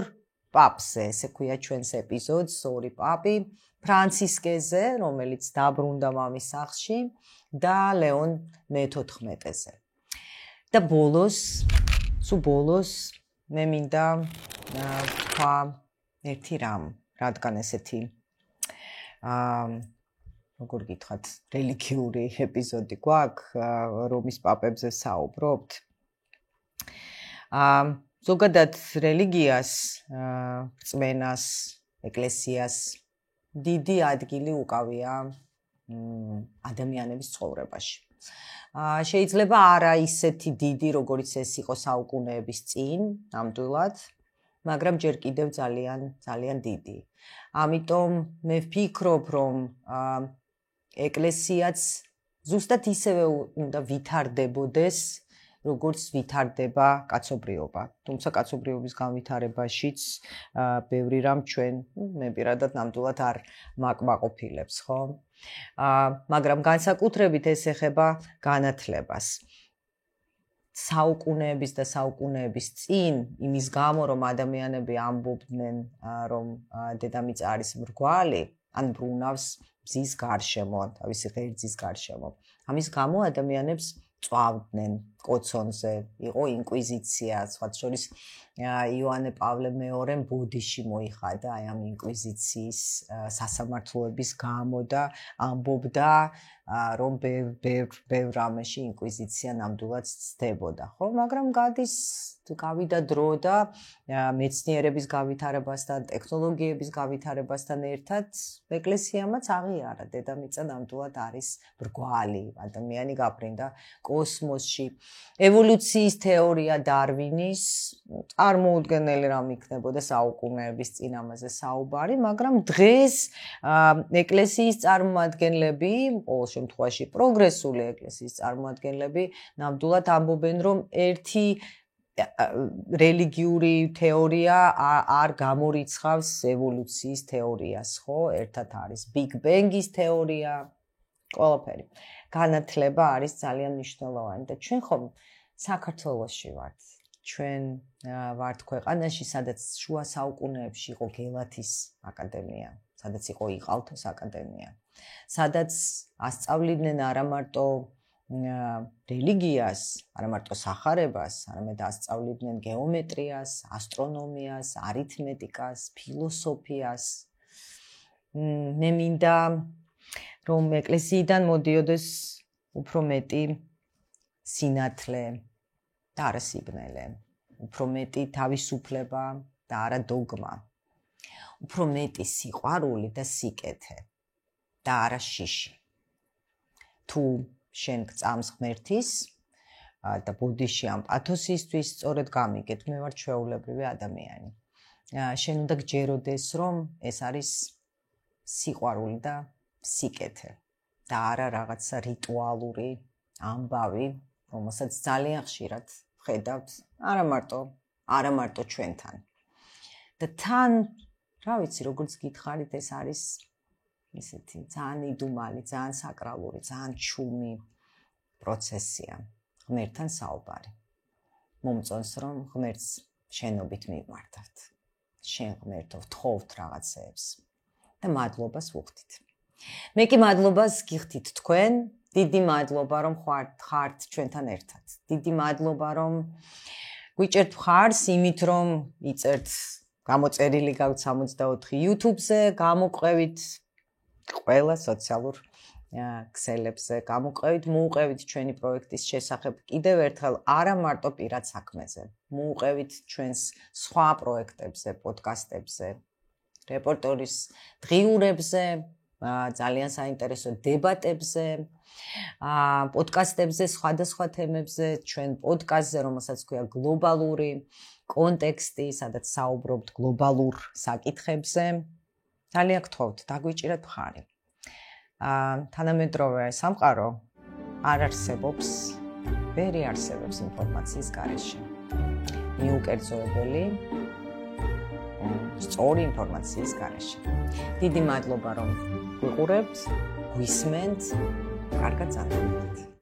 პაპზე, ესე ქვია ჩვენს ეპიზოდს, ორი პაპი, ფრანცისკეზე, რომელიც დაბრუნდა მამის სახლში და ლეონ მე-14-ზე. და ბოლოს მე მინდა თქვა ერთი რამ, რადგან ესეთი როგორ გითხრათ, რელიგიური ეპიზოდი გვაქვს, რომის პაპებზე საუბრობთ. ზოგადად რელიგიას, რწმენას, ეკლესიას დიდი ადგილი უკავია ადამიანების ცხოვრებაში. შეიძლება არა ისეთი დიდი, როგორც ეს იყო საუკუნეების წინ, ნამდვილად, მაგრამ ჯერ კიდევ ძალიან დიდი. ამიტომ მე ვფიქრობ, რომ ეკლესიაც ზუსტად ისევე უნდა ვითარდებოდეს, როგორც ვითარდება კაცობრიობა. თუმცა კაცობრიობის განვითარებაშიც ბევრი რამ ჩვენ, მე პირადად ნამდვილად არ მაკმაყოფილებს, ხო? მაგრამ განსაკუთრებით ეს ეხება განათლებას. საუკუნეების და საუკუნეების წინ, იმის გამო, რომ ადამიანები ამბობდნენ, რომ დედამიწა არის მრგვალი, ან ბრუნავს მზის გარშემო, თავისი ღერძის გარშემო. ამის გამო ადამიანებს წვავდნენ კოცონზე, იყო ინკვიზიცია, სხვათა შორის იოანე პავლე მეორემ ბოდიში მოიხადა აი ამ ინკვიზიციის სასამართლოების გამო და ამბობდა, რომ ბევრ რამეში ინკვიზიცია ნამდვილად ცდებოდა, ხო? მაგრამ გავიდა დრო და მეცნიერების გავითარებასთან, ტექნოლოგიების გავითარებასთან ერთად ეკლესიამაც აღიარა, დედამიწა ნამდვილად არის მრგვალი, ადამიანი გაბრინდა კოსმოსში. ევოლუციის თეორია დარვინის წარმოუდგენელი რამ იქნებოდა საუკუნეების წინ ამაზე საუბარი, მაგრამ დღეს ეკლესიის წარმომადგენლები, ყოველ შემთხვევაში პროგრესული ეკლესიის წარმომადგენლები ნამდვილად ამბობენ, რომ ერთი რელიგიური თეორია არ გამორიცხავს ევოლუციის თეორიას, ხო? ერთად არის Big Bang-ის თეორია, ყველაფერი. განათლება არის ძალიან მნიშვნელოვანი და ჩვენ ხომ საქართველოში ვართ. ჩვენ ვართ ქვეყანაში, სადაც შუა საუკუნეებში იყო გელათის აკადემია, სადაც იყო იყალთოს აკადემია, სადაც ასწავლიდნენ არა მარტო რელიგიას, არა მარტო სახარებას, არამედ ასწავლიდნენ გეომეტრიას, ასტრონომიას, არითმეტიკას, ფილოსოფიას. მე მინდა რომ ეკლესიიდან მოდიოდეს უფრო მეტი სინათლე და არა სიბნელე, უფრო მეტი თავისუფლება, და არა დოგმა. უფრო მეტი სიყვარული და სიკეთე და არა შიში. თუ შენ გწამს ღმერთის და ბუდიში ამ პათოსისთვის სწორედ გამიგეთ, მე ვარ ჩვეულებრივი ადამიანი. შენ უნდა გჯეროდეს, რომ ეს არის სიყვარული და სიკეთე და არა რაღაცა რიტუალური ამბავი, რომელსაც ძალიან ხშირად ხედავთ, არა მარტო ჩვენთან. და თან, რა ვიცი, როგორც გითხარით, ეს არის ისეთი ძალიან იდუმალი, ძალიან საკრალური, ძალიან ჩუმი პროცესია. ღმერთთან საუბარი. მომწონს, რომ ღმერთს შენობით მივმართავთ. შენ ღმერთო ვთხოვთ რაღაცეებს და მადლობას ვუხდით. მე კი მადლობას გიხდით თქვენ, დიდი მადლობა რომ ხართ ჩვენთან ერთად. დიდი მადლობა რომ გვიჭერთ მხარს იმით რომ იწერთ გამოწერილი გაქვთ 64 YouTube-ზე, გამოყვებით ყველა სოციალურ ქსელებზე, გამოყვებით, მოუყევით ჩვენი პროექტის შესახებ კიდევ ერთხელ არა მარტო პირად საქმეზე. მოუყევით ჩვენს სხვა პროექტებზე, პოდკასტებზე, რეპორტორის დღიურებზე, ძალიან საინტერესო დებატებზე, პოდკასტებზე, სხვადასხვა თემებზე, ჩვენ პოდკასტზე, რომელსაც ქვია გლობალური კონტექსტი, სადაც საუბრობთ გლობალურ საკითხებზე. ძალიან გთხოვთ, დაგვიჭირეთ მხარი. თანამედროვე სამყარო არ არსებობს, ვერი არსებობს ინფორმაციის გარეშე. მიუკერძოებელი სწორი ინფორმაციის გარეშე. დიდი მადლობა რომ ვიყურებთ, გვისმენთ, კარგად წარდგინეთ.